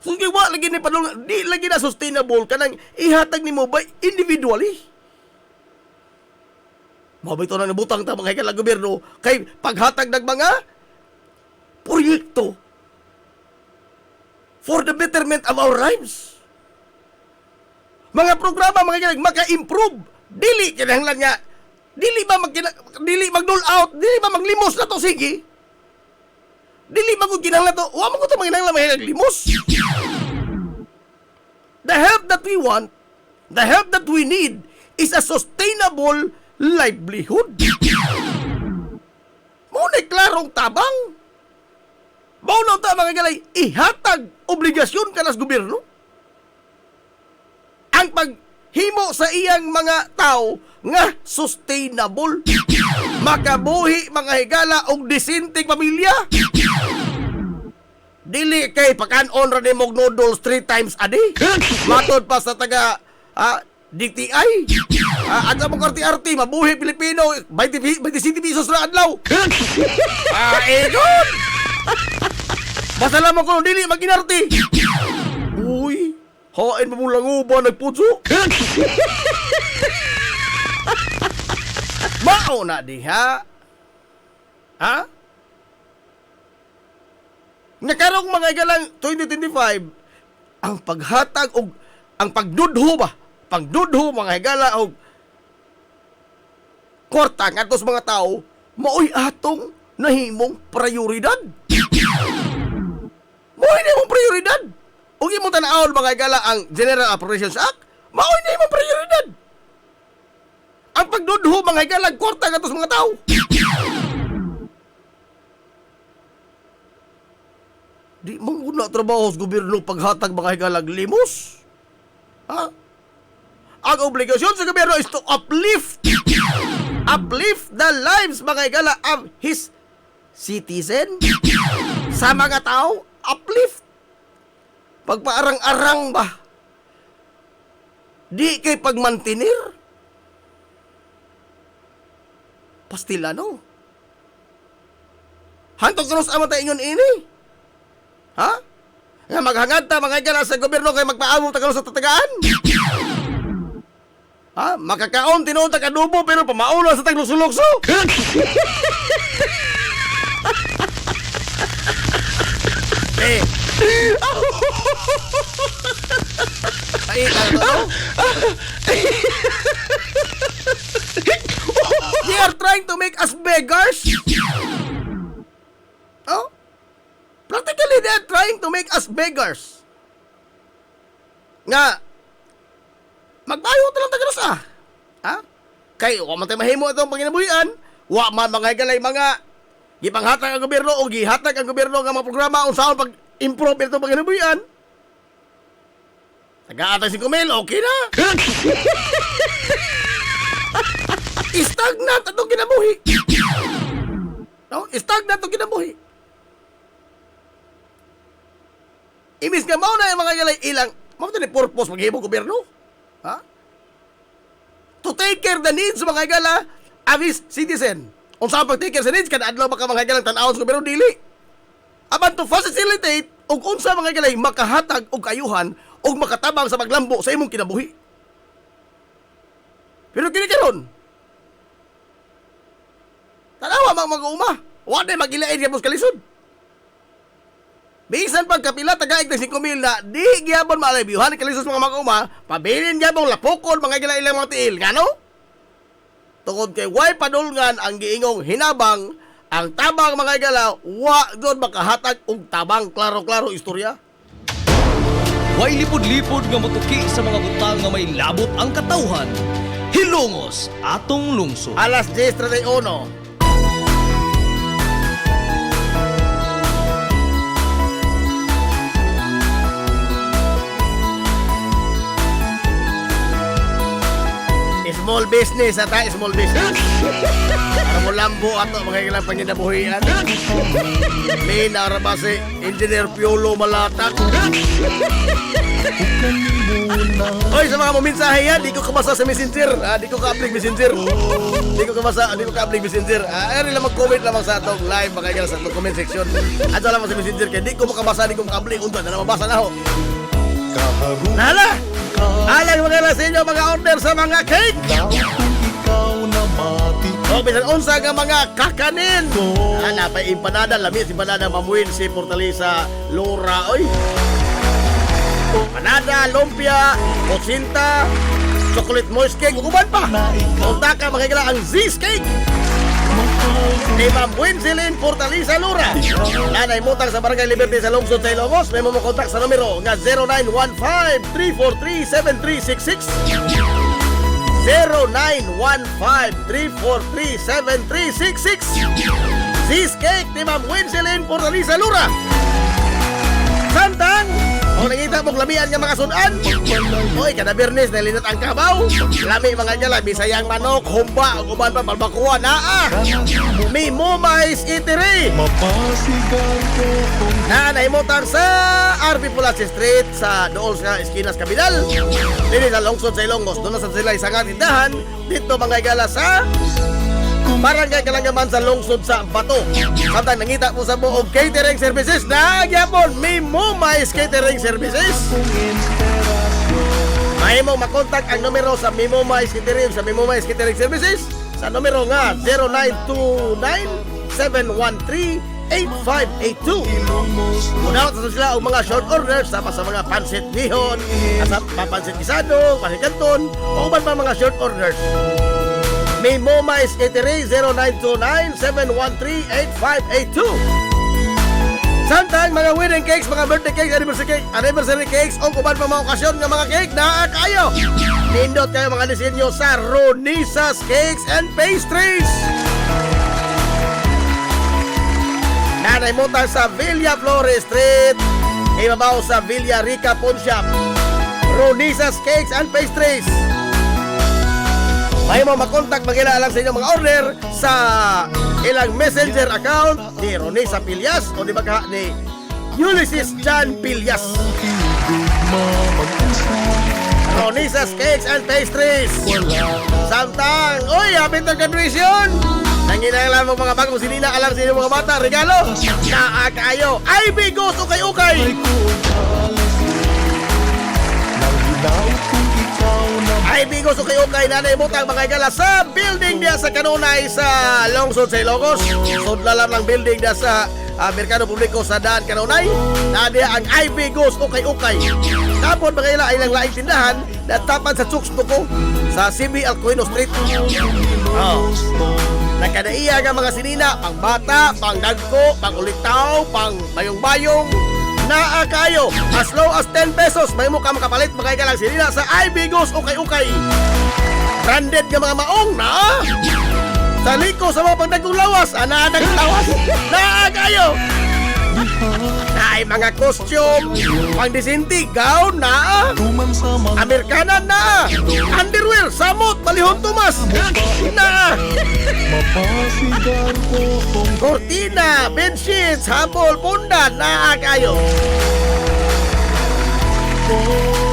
Sige, wa lagi ni padulong, di lagi na sustainable ka nang ihatag ni mo ba individually? Mabay ito na nabutang ta mga hikalang gobyerno kay paghatag ng mga proyekto for the betterment of our lives. Mga programa mga hikalang maka-improve. Dili kinahanglan nga dili mag-dole out, dili ba maglimos na to, sige. Dili ba kung kinahanglan to, wa mo ko ito maginahanglan may naglimos. The help that we want, the help that we need, is a sustainable livelihood. Muna'y klarong tabang. Maunaw ta mga galay, ihatag obligasyon ka nas gobyerno. Ang paghimo sa iyang mga tao nga sustainable, makabuhi mga higala og disenteng pamilya. Dili kay pakanon ra nimog noodles 3 times a day. Matod pa sa taga DTI. At sa mga arti-arti mabuhi Pilipino 20 pesos na adlaw. Egon. Masalamat ko dili maginarti. Uy, hawain mo lang uba nagputso. Mao na diha. Ha? Nakarong mga igalang 2025, ang paghatag og ang pagdudho ba? Pagdudho mga higala og kwarta ngadto sa mga tao, maoy atong nahimong prioridad. Maoy nahimong prioridad. Ug imong tan-awon mga higala ang General Appropriations Act, maoy nahimong prioridad. Ang pagdudho mga higala kwarta ngadto sa mga tao. Di manguna trabaho sa gobyerno paghatag mga higalag limos. Ha? Ang obligasyon sa gobyerno is to uplift the lives mga higala of his citizen. Sa mga tao, uplift. Pagpaarang-arang ba? Di kay pagmantinir. Pastilano. Hantong kanus aman tayo ingon ini. Ha? Nga maghangad ta mga higala sa gobyerno kay magpaamong tagalo sa tatagaan. Ha? Makakaon tinuod ta kadubo pero pamauna sa taglukso-lukso. Eh. Ay, to? They are trying to make us beggars. Oh? Practically, they are trying to make us beggars. Nga, magbayo ito lang tagalos Ha? Kay, wa man tayo mahimo itong panginabuhian, wa man mga higalay mga gipanghatag ang gobyerno o gihatag ang gobyerno ng mga programa kung saan pag-improve itong panginabuhian. Taga-atay 5,000, okay na. Stagnant itong kinabuhi. No? Stagnant itong kinabuhi. Imbis nga mao na yung mga galay ilang, mao na purpose maghimo gobyerno. Ha? To take care the needs mga gala of his citizen. Unsa pag take care sa needs kada adlaw baka mga galang tan-awon sa gobyerno dili. Aban to facilitate og unsa mga galay makahatag og kayuhan og makatabang sa paglambo sa imong kinabuhi. Pero kini karon tanawa mag-uma, wa na magilain gyapon kalisod. Bisan pagkapila tagaig ng 5,000 na di gyapon maalabyuhan kalisos mga mag-uma, pabilin gyapon lapukol mga gila-ilang mga tiil, ngano? Tungod kay way padulngan ang giingong hinabang, ang tabang mga igala, wa doon makahatag og tabang klaro-klaro istorya. Way lipod-lipod nga motuki sa mga butang nga may labot ang katawhan. Hilongos atong lungsod. Alas 10:31. Small business, ata small business. Para mo lambo ato mga ilang panginabuhian. May narabase Engineer Piolo Malatak. Oy, sa mga muminsahe yan, di ko kabasa sa messenger. Di ko ka-upload messenger. Di ko ka-upload messenger. Ari lang mag-comment lamang sa atong live mga ilang sa atong comment section. At lamang sa messenger kaya di ko makabasa, di ko maka-upload. Unta na mabasa na ho. Nala! Alang mga sa inyo mga order sa mga cake. Ikaw na mati O bisan unsa nga mga kakanin. Napay empanada, lamis empanada mamuin si Fortaleza Lora oy. Empanada, lumpia, kotsinta, chocolate moist cake, uban pa. Unta ka makikila ang Z's cake. Ni Ma'am Winsilin Fortaleza Lora. Nanay mutang sa Barangay Liberty sa Lungsod sa Ilongos. May mo kontak sa numero nga 0915-343-7366 0915-343-7366 Z's Cake ni Ma'am Winsilin Fortaleza Lora. Santang o nangita mong lamian nga mga sudan. Oy, kada Bernes nalinat ang kabaw. Lami mga nyala, bisayang manok, humba, uban pa balbakuan naa. May Momais Eatery. Mapasigan ko kung Nanay motang sa RV Pulaci Street sa dool sa Eskinas Kabidal. Dili sa lungsod sa Ilongos. Doon na sa sila isang tindahan. Dito mga igala sa Barangay Kalangaman sa lungsod sa Bato. Samtang nangita po sa buong catering services na gyapon may Momais Catering Services. May mo makontak ang numero sa Momais Catering sa Momais Catering Services sa numero nga 0929-713-8582. Unawat sa sila ang mga short orders sa mga pansit nihon, sa pansit kisado, pansit kanton, o uban pa mga short orders. May Momais Catering 0929-713-8582. Samtang mga wedding cakes, mga birthday cakes, anniversary cakes, o kuban pa mga okasyon ng mga cake na kayo. Nindot kayo mga disenyo sa Ronisas Cakes and Pastries. Nanay mutang sa Villa Flores Street, ibabaw sa Villa Rica Pawn Shop. Ronisas Cakes and Pastries. May mo makontak magila lang sa inyong mga order sa ilang messenger account ni Ronisa Pilyas o di ba ka ni Ulysses Chan Pilyas. Ronisa's Cakes and Pastries. Samtang, oy, happy to graduation. Nanginailan mo mga bagong sinina, alam sa inyong mga bata, regalo. Naakayo, IB Goes Ukay-Ukay. Ay bigos o kayo kay nanay mutang mga igala sa building niya sa kanunay sa lungsod sa Ilongos. Sudlalam ng building niya sa Merkado Publiko sa daan kanunay. Nadia ang IB Goes Ukay-Ukay. Tapos mga ila ilang laing tindahan na tapan sa Chukstuko sa CB Alcoino Street. Nakadaiya nga mga sinina, pang bata, pang dagko, pang ulitaw, pang bayong-bayong. Naa kayo, as low as 10 pesos may mukha makapalit magay ka lang sinina sa IB Goes Ukay-Ukay. Branded nga mga maong na sa liko sa mga pagdagkong lawas, dagkong lawas. Naa kayo. Naay mga costume, pang disinti, gown na Amerikanan na underwear, samot, balihon tumas na mapasigan ko kung kortina, bedsheets, hapol, pundan, na kayo.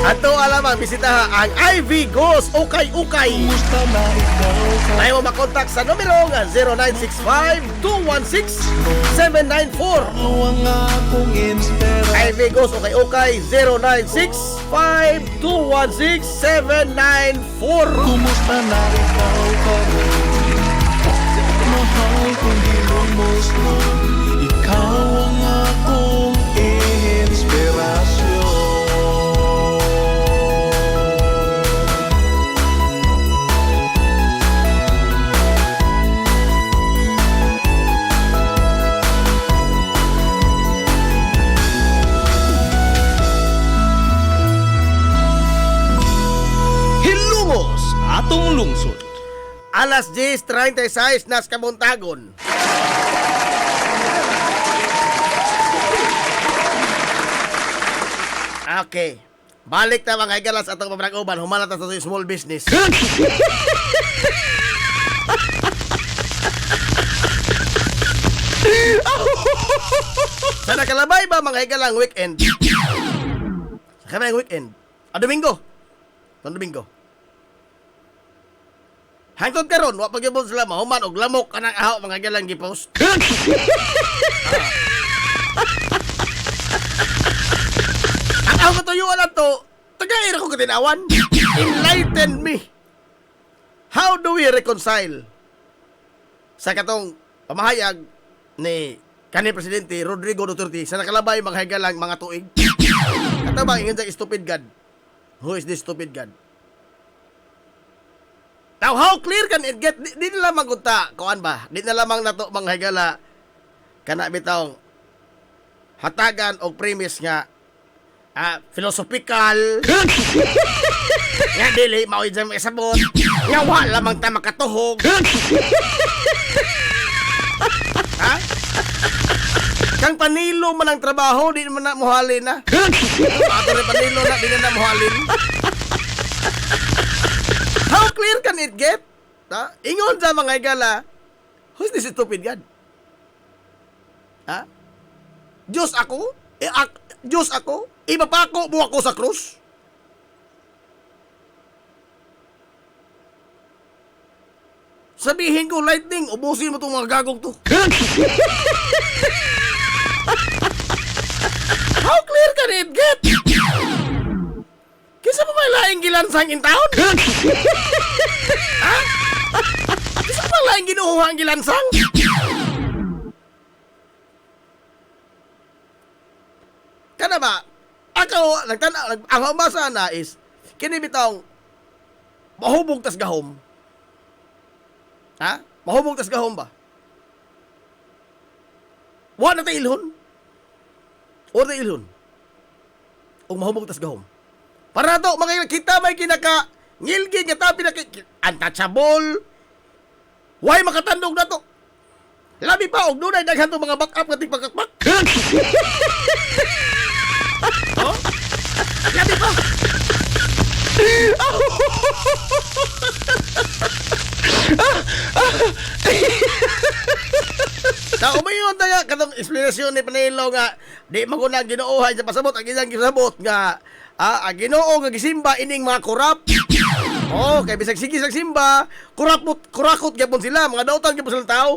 Ato alamang bisitaha ang IB Goes Ukay-Ukay. gusto na ikaw sa May mo makontak sa numero nga 0965-216-794. ang akong inspirasyon. IB Goes Ukay-Ukay 0965-216-794. Kumusta na ikaw ka rin? Mahal kong dilumos mo. Ikaw ang akong inspirasyon. lungsod. Alas 10:36 nas kabuntagon. Okay. Balik na mga higala sa atong pabrag-uban. Humanat na sa small business. Sa nakalabay ba mga higalang weekend? Sa kanang weekend? Domingo. Itong Domingo. Hangtod karon, wa pagyabon sila mahuman og lamok kanang ahaw mga higalang gipost. Ang ako katuyuan na to, tagay ko katinawan. Enlighten me. How do we reconcile sa katong pamahayag ni kanhi Presidente Rodrigo Duterte sa nakalabay mga higalang mga tuig? Kato ba ingon sa stupid God? Who is this stupid God? Now, how clear can it get? Di na lamang kunta, kuan ba? Di na lamang nato mga higala kana bitawng hatagan og premise nga philosophical nga dili maoy dyan isabot nga wala lamang ta makatuhog. Ha? Kang panilo man ang trabaho, di man na muhalin na. Ato rin panilo na, di na muhalin. How clear can it get? Ha? Ingon sa mga higala, who's this stupid God? Ha? Diyos ako? Diyos ako? Iba pa ako, buwa ko sa krus? Sabihin ko, lightning, ubusin mo itong mga gagong to. How clear can it get? Kisa pa may laing gilansang in town? Ha? Kisa pa laing ginuha ang gilansang? Kana ba? Ako, ang humasa na is, kinibitang mahubog tas gahom. Ha? Mahubog tas gahom ba? Wala na ilhon. Wala na ilhon. O mahubog tas gahom. Para to, mga kita may kinaka ngilgin nga tapi na untouchable. Why makatandog na to? Labi pa, og dunay daghan to mga back-up nga tigpagkakpak. Oh? Labi pa. Na umayon tayo katong explanation ni Panelo nga di maguna ginuohan sa pasabot ang ilang gisabot nga ang Ginoo nga gisimba ining mga korap. Oh, kay bisag sige sa simba, kurakot gyapon sila, mga dautan gyapon silang tao.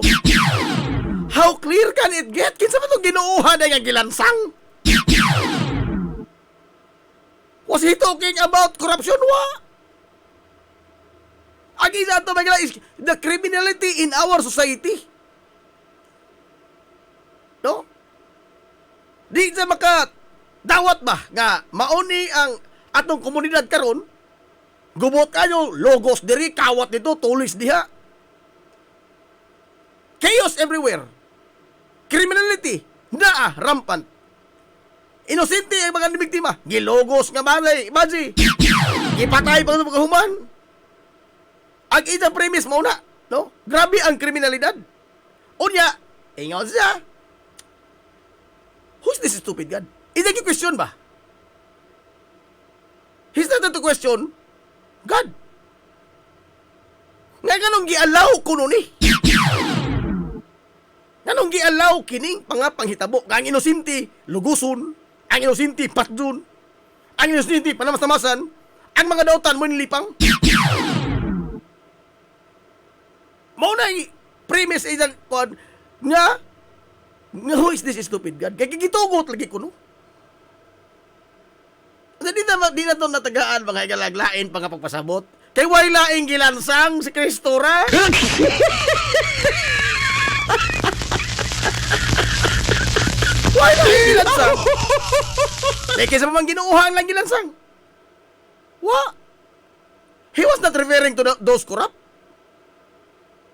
How clear can it get? Kinsa man tong ginuohan nga gilansang? Was he talking about corruption? Wa? Ang isa ito is the criminality in our society. No? Di sa dawat ba nga mauni ang atong komunidad karon? Gubot kayo, logos diri, kawat dito, tulis diha. Chaos everywhere. Criminality, naa, rampant. Inosente ang mga biktima. Gilogos nga malay, baji. Gipatay pa mga human. Ang isang premise mo na, no? Grabe ang kriminalidad. Unya, ingon siya. Who's this stupid God? Isang question ba? He's not to question God. Nga ganong gi-allow kuno ni. Ganong gi-allow kining panghitabo. Nga ang inosinti, luguson. Ang inosinti, patdun. Ang inosinti, panamas-tamasan. Ang mga dautan mo nilipang. Mauna yung premise ay nga who is this stupid God? Kaya gitugot lagi ko, no? Di na ito natagaan mga igalaglain pa nga pagpasabot. Kay way laing gilansang si Kristora. Way laing gilansang. Kaysa pa mang ginuuhan lang gilansang. What? He was not referring to those corrupt.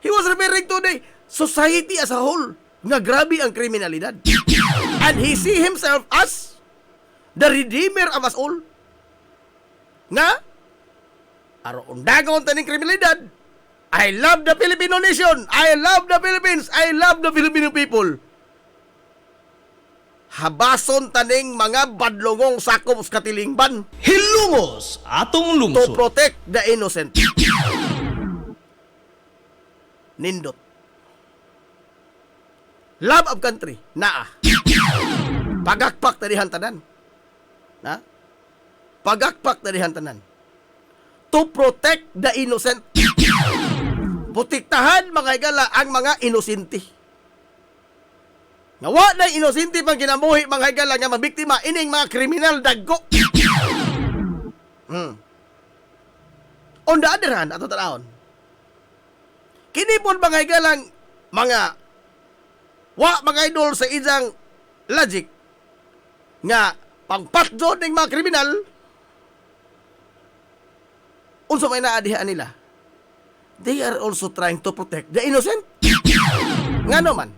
He was referring to the society as a whole. Nga grabe ang kriminalidad. And he see himself as the redeemer of us all. Nga? Aron undagon taning kriminalidad. I love the Filipino nation. I love the Philippines. I love the Filipino people. Habason taning mga badlongong sakop sa katilingban Hilungos atong to lungsod. protect the innocent. Nindot. Love of country. Naa. Pagakpak tadihan tanan. Na? Pagakpak tadihan tanan. To protect the innocent. Protektahan mga higala ang mga inosente. Nga wa na inosente pang kinabuhi mga higala nga mabiktima ining mga kriminal dagko. On the other hand, ato tanawon. Kini pod mga higalang mga mga idol sa isang logic nga pangpatdo ning mga kriminal unsa may naadihan nila. They are also trying to protect the innocent. Ngano man?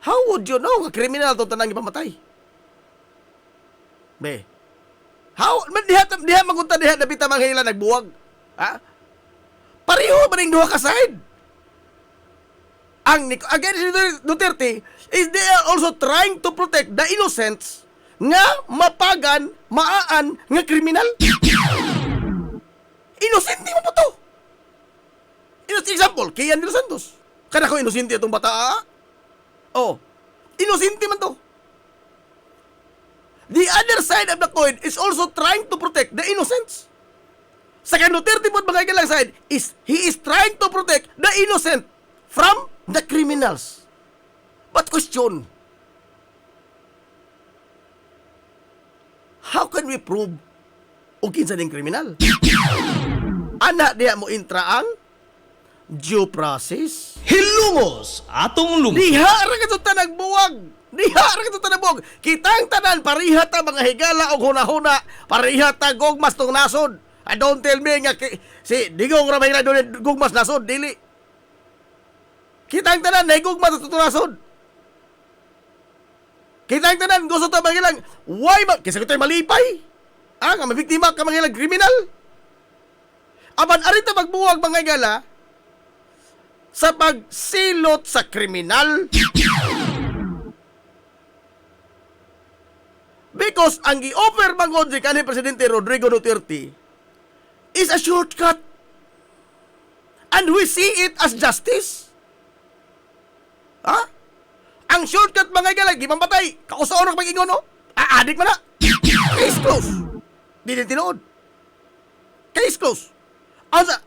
How would you know nga kriminal to tanang ipamatay? Be. How diha magunta diha nabita manghila nagbuwag. Ha? Pareho ba ning duha ka side? Ang against si Duterte is they are also trying to protect the innocents nga mapagan, maaan nga kriminal. Inosente mo po to. Example, Kian de los Santos. Kana ko inosente itong bata. Oh, inosente man to. The other side of the coin is also trying to protect the innocents. Sa kay Duterte po mga ilang side is he is trying to protect the innocent from the criminals. But question, how can we prove o kinsa ning kriminal? Ana diha mo intra ang due process. Hilungos atong lungsod. Diha ra kadto ta nagbuwag. Diha ra kadto ta nagbuwag. Kitang tanan pariha ta mga higala og hunahuna, pariha ta gugmas tong nasod. Don't tell me nga si digong ra mahila doon gugmas nasod dili. Kitang tanan na gugmas sa nasod. Kitang tanan gusto ta magilang why ba kasi ko malipay. Nga mabiktima ka mga kriminal. Aban arita magbuwag mga higala sa pagsilot sa kriminal. Because ang gi-offer mangod si kanhi Presidente Rodrigo Duterte is a shortcut. And we see it as justice. Ha? Ang shortcut mga higala, gimamatay. Kausaon ang mag-ingon, no? Adik man na. Case close. Di din tinuod. Case close.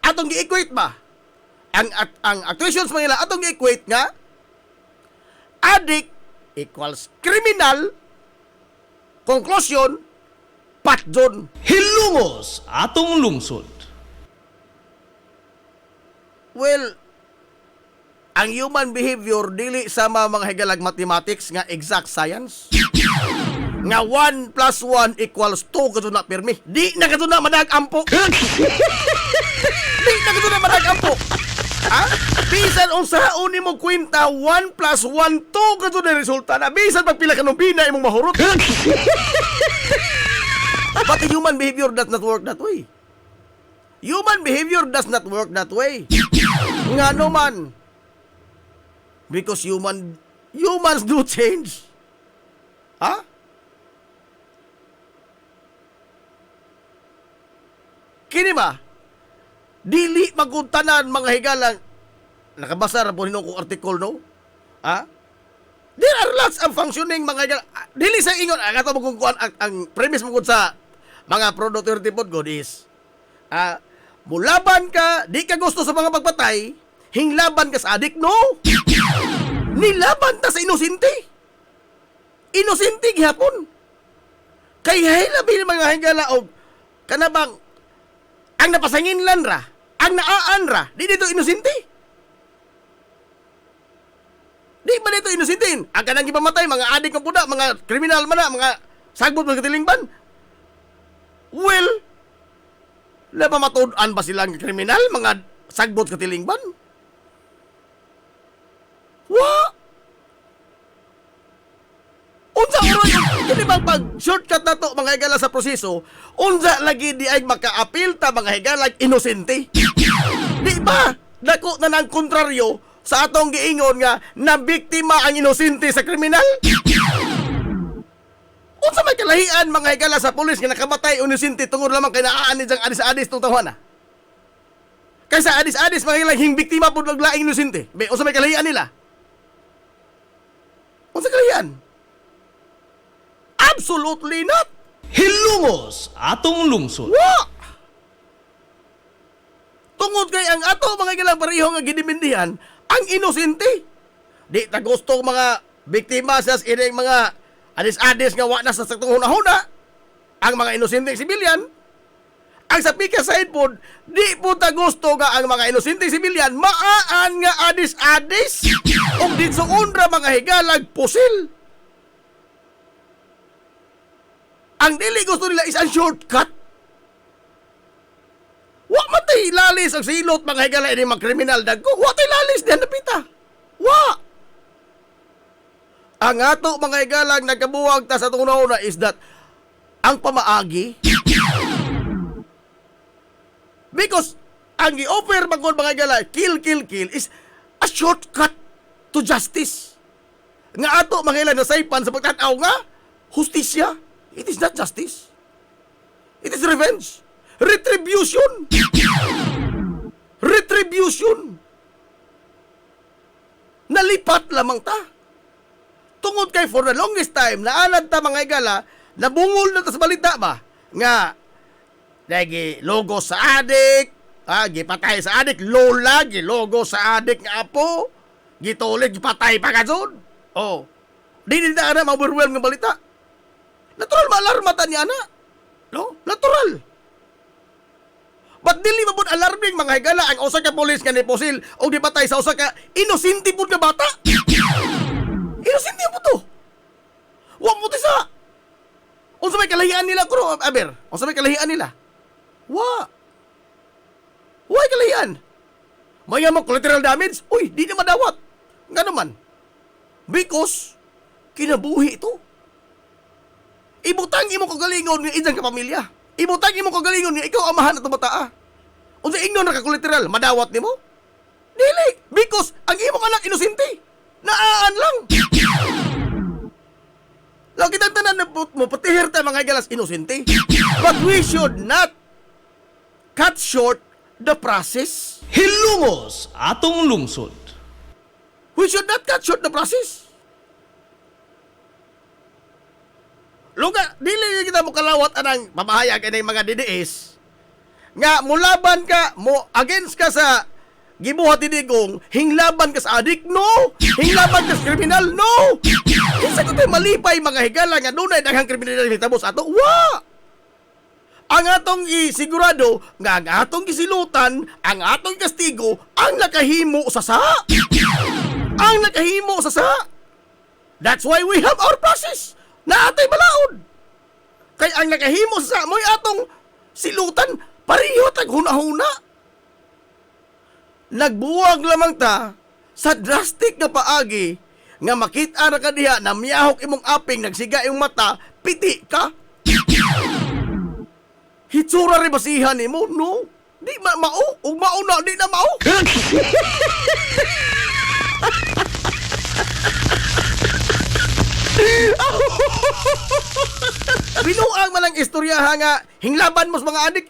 Atong gi-equate ba? Ang actuations mga nila, atong gi-equate nga, addict equals criminal, conclusion, patjon. Hilungos atong lungsod. Well, ang human behavior dili sama mga higalag mathematics nga exact science. Nga 1 plus 1 equals 2 kato na pirmi. Di na kato na madag-ampo. Di na kato na madag-ampo. Ha? Bisan unsa uni mo kwenta 1 plus 1 2 kato na resulta na. Bisan pagpila ka nung bina imong mahurot. But human behavior does not work that way. Human behavior does not work that way. Nga no man. Because humans do change. Ha? Kini ba? Dili maguntanan mga higalang nakabasa ra po nino kong article, no? Ha? There are lots of functioning mga higalang. Dili sa ingon, ato mo kung ang premise mo kung sa mga pro-Duterte pod God is mulaban ka, di ka gusto sa mga pagpatay, hinglaban ka sa adik, no? Nilaban ta sa inosente. Inosente gihapon. Kaya hilabi mga higala og kanabang ang napasanginlan ra, ang naaan ra, di dito inosente. Di ba dito inosentein? Ang kanang gipamatay, mga adik ng puda, mga kriminal man na, mga sagbot mga katilingban. Well, laba matudan ba silang kriminal, mga sagbot katilingban? Wa? Unsa oras yung Kini bang pag shortcut na to mga higala sa proseso, unsa lagi di ay maka-apil ta mga higala inosente. Di ba? Dako na ng kontraryo sa atong giingon nga na biktima ang inosente sa kriminal. Unsa may kalahian mga higala sa pulis nga nakamatay o inosente tungod lamang kay naaan niyang adis-adis tong tawana. Kaysa adis-adis mga higala hing biktima pud naglaing inosente. Be unsa may kalahian nila? Unsa kalahian? Absolutely not. Hilumos atong lungsod. Wa! Tungod kay ang ato mga gilang pareho nga gidimindihan ang inosente. Di ta gusto mga biktima sa ining mga adis-adis nga wa na sa saktong hunahuna ang mga inosente sibilyan. Ang sa pika side pod, di po ta gusto nga ang mga inosente sibilyan maaan nga adis-adis ug ditsuon ra mga higalag pusil. Ang dili gusto nila is ang shortcut. Wa matay lalis ang silot mga higala ini mga kriminal dagko. Wa tay lalis diyan napita. Wa. Ang ato mga higalang nagkabuwag ta sa tununa is that ang pamaagi because ang gi-offer magod mga higala kill is a shortcut to justice. Nga ato mga higalang nasaypan sa pagtanaw nga hustisya. It is not justice. It is revenge. Retribution. Retribution. Nalipat lamang ta. Tungod kay for the longest time, naanad ta mga higala, nabungol na ta sa balita ba? Nga, lagi logo sa adik, gipatay sa adik, lola, gilogo sa adik nga apo, gitulig, gipatay pa ka dun. Oh, di na na ma-overwhelm ng balita. Natural maalarma ta niya na. No? Natural. But dili mabud alarming mga higala ang usa ka pulis nga nipusil o gipatay sa usa ka inosente pud nga bata. Inosente po to. Wa mo sa. Unsa may kalahian nila kuro aber? Unsa may kalahian nila? Wa. Wa kalahian. May mo collateral damage? Uy, di na madawat. Nga naman. Because kinabuhi ito. Ibutang imo kagalingon nga idyang kapamilya. Ibutang imo kagalingon nga ikaw amahan at bataa. Unsa ingnon ra ka collateral, madawat nimo? Dili, because ang imong anak inosente. Naaan lang. Lagi tanan mo patihir ta mga galas inosente. But we should not cut short the process. Hilumos atong lungsod. We should not cut short the process. Luga, dili kita mo kalawat anang pamahayag anang mga DDS nga mulaban ka, mo against ka sa gibuhat didigong, hinglaban ka sa adik, no! Hinglaban ka sa kriminal, no! Isa ko tayo malipay mga higala nga dunay daghang kriminal na hitabo sa ato, wa! Ang atong isigurado nga ang atong gisilutan, ang atong kastigo, ang nakahimo sa sa! Ang nakahimo sa sa! That's why we have our process! Na atay balaod. Kay ang nakahimo sa mo'y atong silutan, pareho tag hunahuna. Nagbuwag lamang ta sa drastic na paagi nga makita ra ka diha na miyahok imong aping nagsiga imong mata, piti ka. Hitsura ri basihan nimo, no? Di mao, ug mao na di na mao. Binuang man ang istoryaha nga hinglaban mo sa mga adik.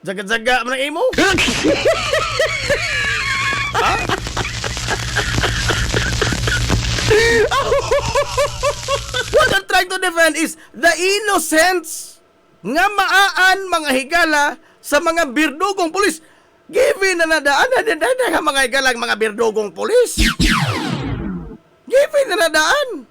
Jaga-jaga man ang imo. Ha? What I'm trying to defend is the innocence nga maaan mga higala sa mga birdugong pulis. Given na nadaan na mga higalang mga birdugong pulis. Given na nadaan.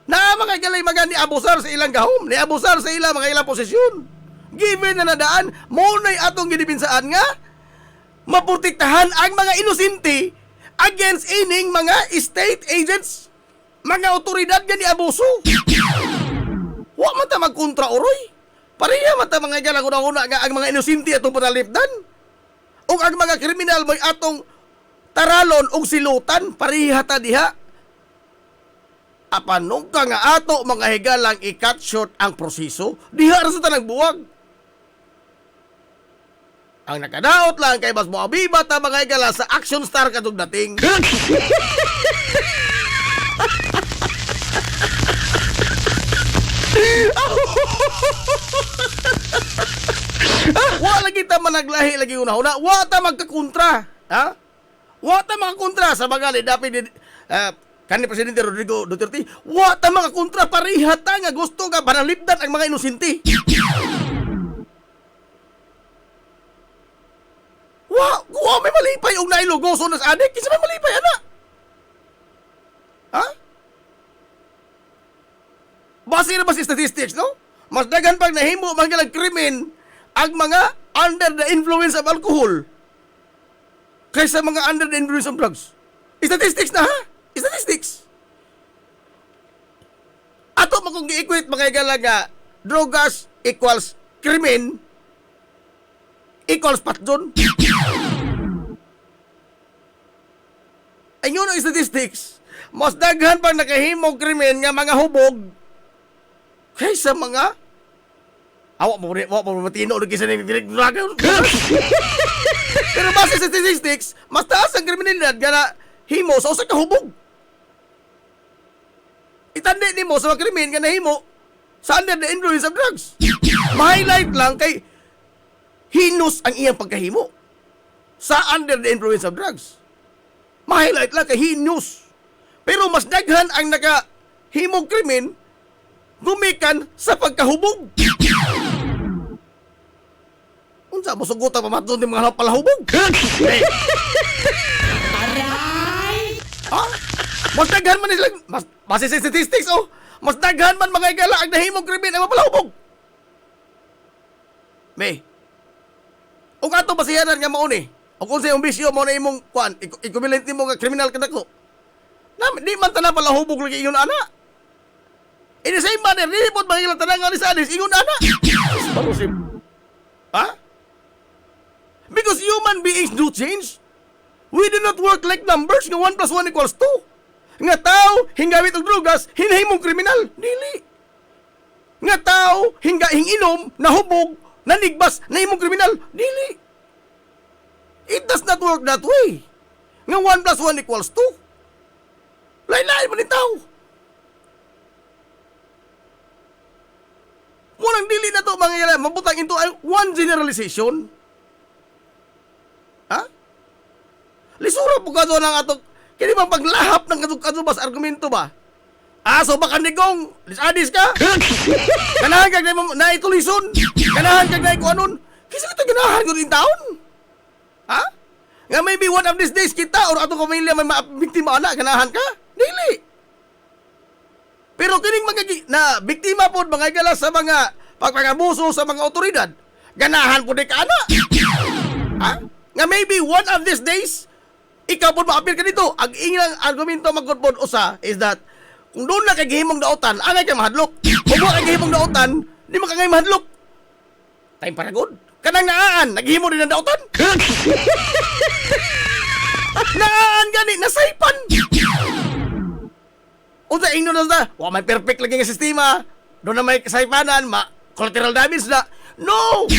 Na mga galay mga ni abusar sa ilang gahom, ni abusar sa ilang mga ilang posisyon. Given na nadaan, muna'y atong ginibinsaan nga, maprotektahan ang mga inosente against ining mga state agents, mga otoridad nga ni abuso. Wa man ta magkontra oroy. Pareha man ta mga galang una-una nga ang mga inosente atong panalipdan. O ang mga kriminal mo'y atong taralon o silutan, pareha ta diha. Apanong ka nga ato mga higalang i-cut short ang proseso, diha ra sa tanang buwag. Ang nakadaot lang kay mas moabiba ta mga higala sa action star katong dating. Wa lagi ta managlahi lagi una-una, wa ta magkakontra, ha? Wa ta makakontra sa mga lidapin kanhi Presidente Rodrigo Duterte. Wa ta makakontra pareha ta nga gusto nga banalipdan ang mga inosente. Wa may malipay og nailugoso na sa adik, kinsa may malipay ana? Ha? Base na ba sa statistics, no? Mas daghan pag nahimo mga krimen ang mga under the influence of alcohol kaysa mga under the influence of drugs. Statistics na, ha? Statistics. Ato mo kung gi-equate mga igalaga, drogas equals krimen equals patjon. Ayun ang statistics. Mas daghan pang nakahimong krimen nga mga hubog kaysa mga awak mo matino ulit kaysa nagdragon. Pero base sa statistics, mas taas ang kriminalidad nga na himo sa usa ka hubog. Itandi nimo sa mga krimen nga nahimo sa under the influence of drugs. Ma-highlight lang kay hinus ang iyang pagkahimo sa under the influence of drugs. Ma-highlight lang kay hinus. Pero mas daghan ang nakahimong krimen gumikan sa pagkahubog. Unsa mo sugutan pa matun ng mga palahubog? Hey. Ha? Mas daghan man nila, mas sa statistics oh. Mas daghan man mga igala ang nahimong krimen ang mapalahubog. May. Ug ato basihanan nga mao ni. O kung sa iyong bisyo mo na imong kuan, equivalent mo nga kriminal kadako. Na di man tanan palahubog lagi ingon ana. In the same manner, di po mga ilang tanang nga sa alis, ingon ana. Parusim. Ha? Because human beings do change. We do not work like numbers nga 1 + 1 = 2. Nga tao, hinggamit og drogas, hinahimong kriminal. Dili. Nga tao, hinginom, nahubog, nanigbas, nahimong kriminal. Dili. It does not work that way. Nga 1 + 1 = 2. Lain-lain man yung tao. Munang dili na to mga yala, mabutang into one generalization. Ha? Lisura po ka doon ang atong, kini bang paglahap ng katubas argumento ba? So baka nigong, lisadis ka? Ganahan kag na itulison? Ganahan kag na ikuanon? Kasi ito ganahan ko rin taon? Ha? Nga maybe one of these days kita or atong pamilya may biktima na, ganahan ka? Dili. Pero kining mga na biktima po mga igala sa mga pagpangabuso sa mga otoridad, ganahan po di ka ana. Ha? Nga maybe one of these days, ikaw po maapil ka dito. Ang inyong argumento magkutpon usa is that kung doon na kagihimong daotan, angay ka mahadlok. Kung mo kagihimong daotan, di mo kagay mahadlok. Time para good. Kanang naaan, naghimo din ang daotan. Naaan gani, nasaypan. Unsa ingno na wa may perfect lagi nga sistema. Doon na may kasaypanan, collateral damage na. No!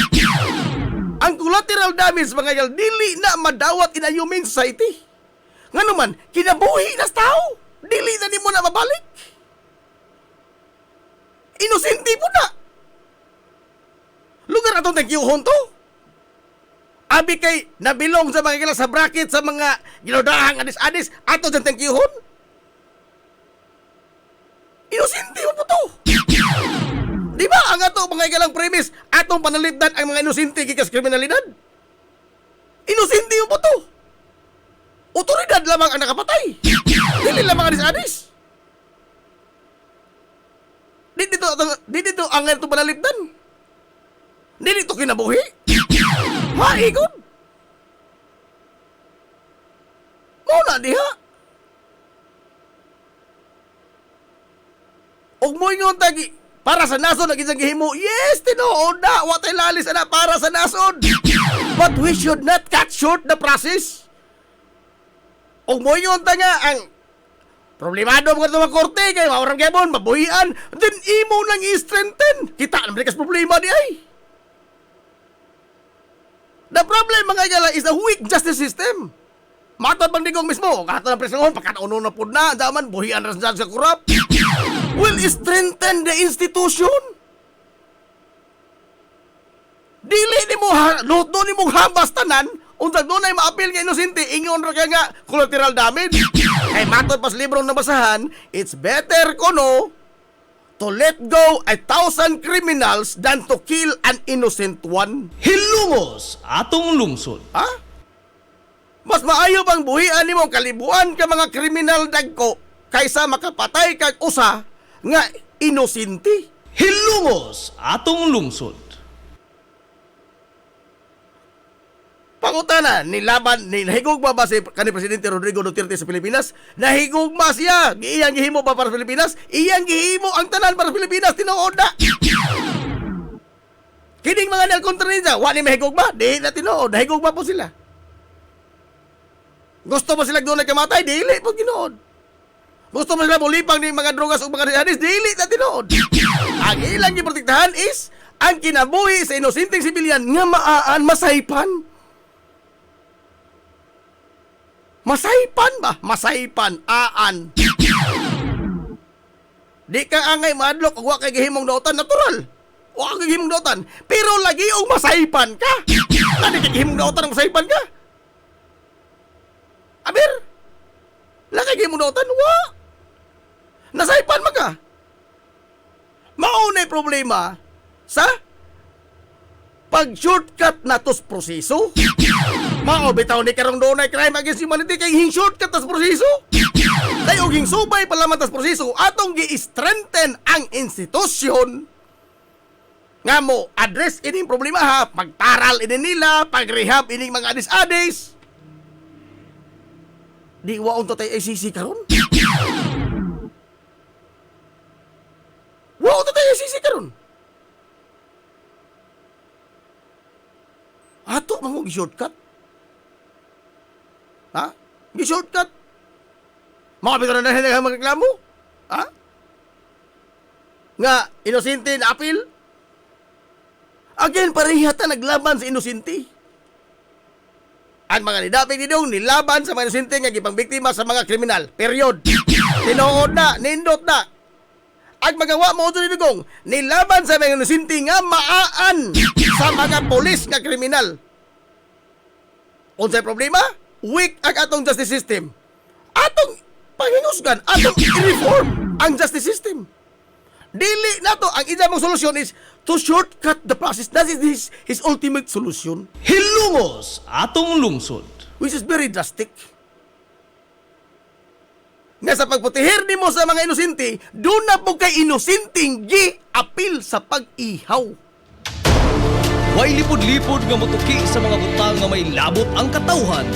Ang collateral damage mga gal, dili na madawat in a human society. Nga naman, kinabuhi na tao. Dili na nimo na mabalik. Inosente po na. Lugar atong tagiyuhon to. Abi kay nabilong sa mga gal sa bracket sa mga ginodahang adis-adis, ato dyan tagiyuhon. Inosente mo po to. Di ba ang ato mga igalang premise atong panalipdan ang mga inosente kikas kriminalidad? Inosente mo po to. Otoridad lamang ang nakapatay. Dili lamang adis-adis. Di dito ang ito panalipdan. Dili ito kinabuhi. Maigod. Muna diha. Og mo ingon tagi para sa nasod lagi sa gihimo. Yes, tinuod na. Wa tay lalis ana para sa nasod. But we should not cut short the process. Og mo ingon ta nga ang Problemado mo ka mga korte, kay maurang gyapon, mabuhian, then imo nang i-strengthen. Kita naman kas problema di ay. The problem mga igala is the weak justice system. Matod bang digong mismo, kato ng presahon, pagkatauno na po na, daman, buhian ras dyan sa kurap. Will strengthen the institution. Dili ni mo, doon ni mong habas tanan, unsag doon ay maapil nga inosente, ingon ra kaya nga collateral damage. Kay matod pas librong nabasahan, it's better kono to let go 1,000 criminals than to kill an innocent one. Hilungos atong lungsod. Ha? Mas maayo bang buhian ni mong kalibuan ka mga kriminal dagko kaysa makapatay kag usa nga inosente? Hilungos atong lungsod. Pangutana, nilaban, nahigugma ba si kanhi Presidente Rodrigo Duterte sa Pilipinas? Nahigugma siya. Iyang gihimo ba para sa Pilipinas? Iyang gihimo ang tanan para sa Pilipinas. Tinuod na. Kining mga nalkontra ninja, wala ni mahigugma. Di na tinuod. Nahigugma po sila. Gusto mo sila doon nagkamatay? Dili po ginood. Gusto mo sila mulipang ni mga drogas o mga hadis? Dili na tinuod. Ang ilang giprotektahan is ang kinabuhi sa inosenteng sibilyan nga maaan masaypan. Masaypan ba? Masaypan, aan. Di ka angay madlok kung wala kay gihimong dautan, natural. Wala kay gihimong dautan. Pero lagi yung masaypan ka. Ano kay gihimong dautan, masaypan ka? Aber? Wala kay gihimong dautan, wa. Nasaypan man ka. Maunay problema sa pag-shortcut na tos proseso. Mao bitaw ni karong doon ay crime against humanity kay hing shortcut tas proseso. Kay og hing subay palaman tas proseso atong gi-strengthen ang institusyon. Nga mo address ining problema ha, pagtaral ini nila, pagrehab ining mga adis-adis. Di waon to tay ICC karon? Waon to tay ICC karon? Ato mo gi-shortcut. Ha? Gi-shortcut. Mga bitaw na nahilang magreklamo? Ha? Nga, inosente na apil? Again, parehata naglaban sa inosente. Ang mga nidapig nidong nilaban sa mga inosente nga gipang biktima sa mga kriminal. Period. Tinuod na, nindot na. Ang magawa mo ito nidugong, nilaban sa mga inosente nga maaan sa mga polis nga kriminal. Unsay problema? Weak ang atong justice system. Atong pangingusgan, atong i-reform ang justice system. Dili na to, ang isa mong solusyon is to shortcut the process. That is his ultimate solution. Hilungos atong lungsod. Which is very drastic. Nga sa pagputihir ni mo sa mga inosente, doon na po kay inosenteng gi-apil sa pag-ihaw. Way lipod-lipod nga motuki sa mga butang nga may labot ang katawhan.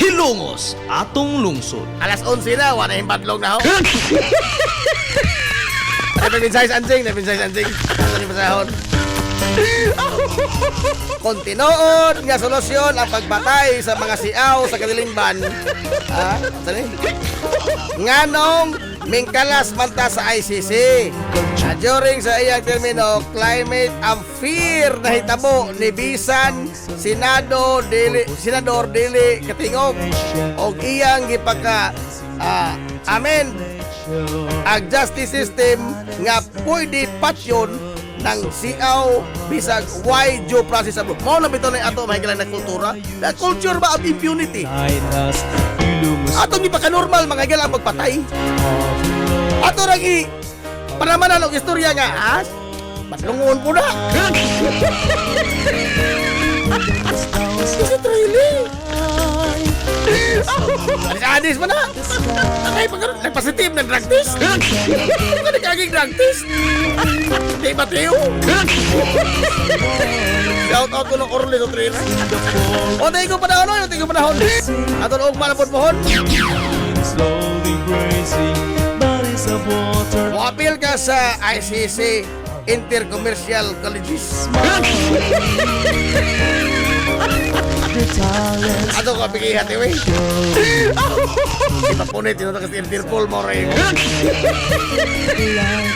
Hilungos atong lungsod. Alas 11 na, wala yung badlong na ho. Napinsay sa anjing. Ano ni pasahon? Kontinuod nga solusyon ang pagbatay sa mga siaw sa kadilingban. Ha? Sali? Nganong mingkalas manta sa ICC. During sa iyang termino, climate ang fear na hitabo ni Bisan, Senador Dili Katingog o iyang gipaka amen ang justice system nga pwede patyon ng siaw bisag why due process abo. Mao na bitaw na ato mahigalan na kultura. Na culture ba of impunity? Atong ipaka-normal mga higalang pagpatay. Ato ragi panamanan og istorya nga matlungon po na. Is it really? Adis mo na. Ay, nagpositive ng drug test. Ano nagkaging drug test? Di ba, Teo? Shout out ko ng Orly Sotrina. O, tayo ko panahon. Ato na ugma na po pohon. Mo-appeal ka sa ICC Intercommercial Colleges. The talents Ato ko pigihat eh, wey. Ipapunit, yun ito kasi Interpol mo rin.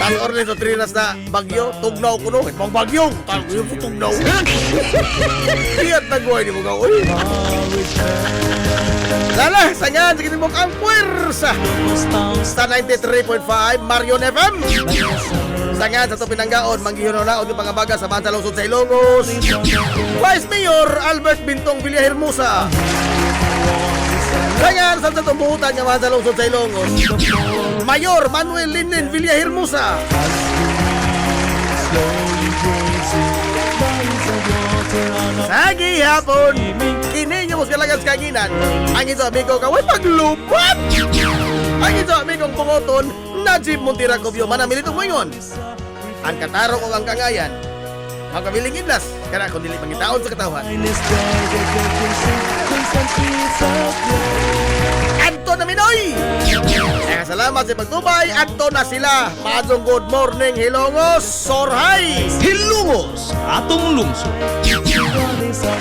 Tal orle sa trinas na bagyo, tugnaw ko no. Pang bagyo, tal ko yung tugnaw. Iyat na guay ni mo ka, uy. Lala, sanyan, sige mo ang puwersa. Sa 93.5, Marion FM. Sangan sa ito pinanggaon, manggihiro na o di pangabaga sa Bansa Lungsod sa Ilongos. Vice Mayor Albert Bintong Villahermosa. Sangan sa ito buhutan ng Bansa Lungsod sa Ilongos. Mayor Manuel Linin Villahermosa. Sa gihapon, kini nyo mo kalagas kaginan. Ang ito amigo ka, way paglupat! Ang ito amigong pungoton, Najib Montira Cubio, manamilitong mo yun. Ang katarong o ang kangayan, magpabiling idlas, kaya kung dili pangitaon sa katawan. Anton na Minoy! Kaya salamat sa pagtubay, Anton na sila. Maadong good morning, Hilongos, Sorhay! Hilungos, atong lungsod. Sa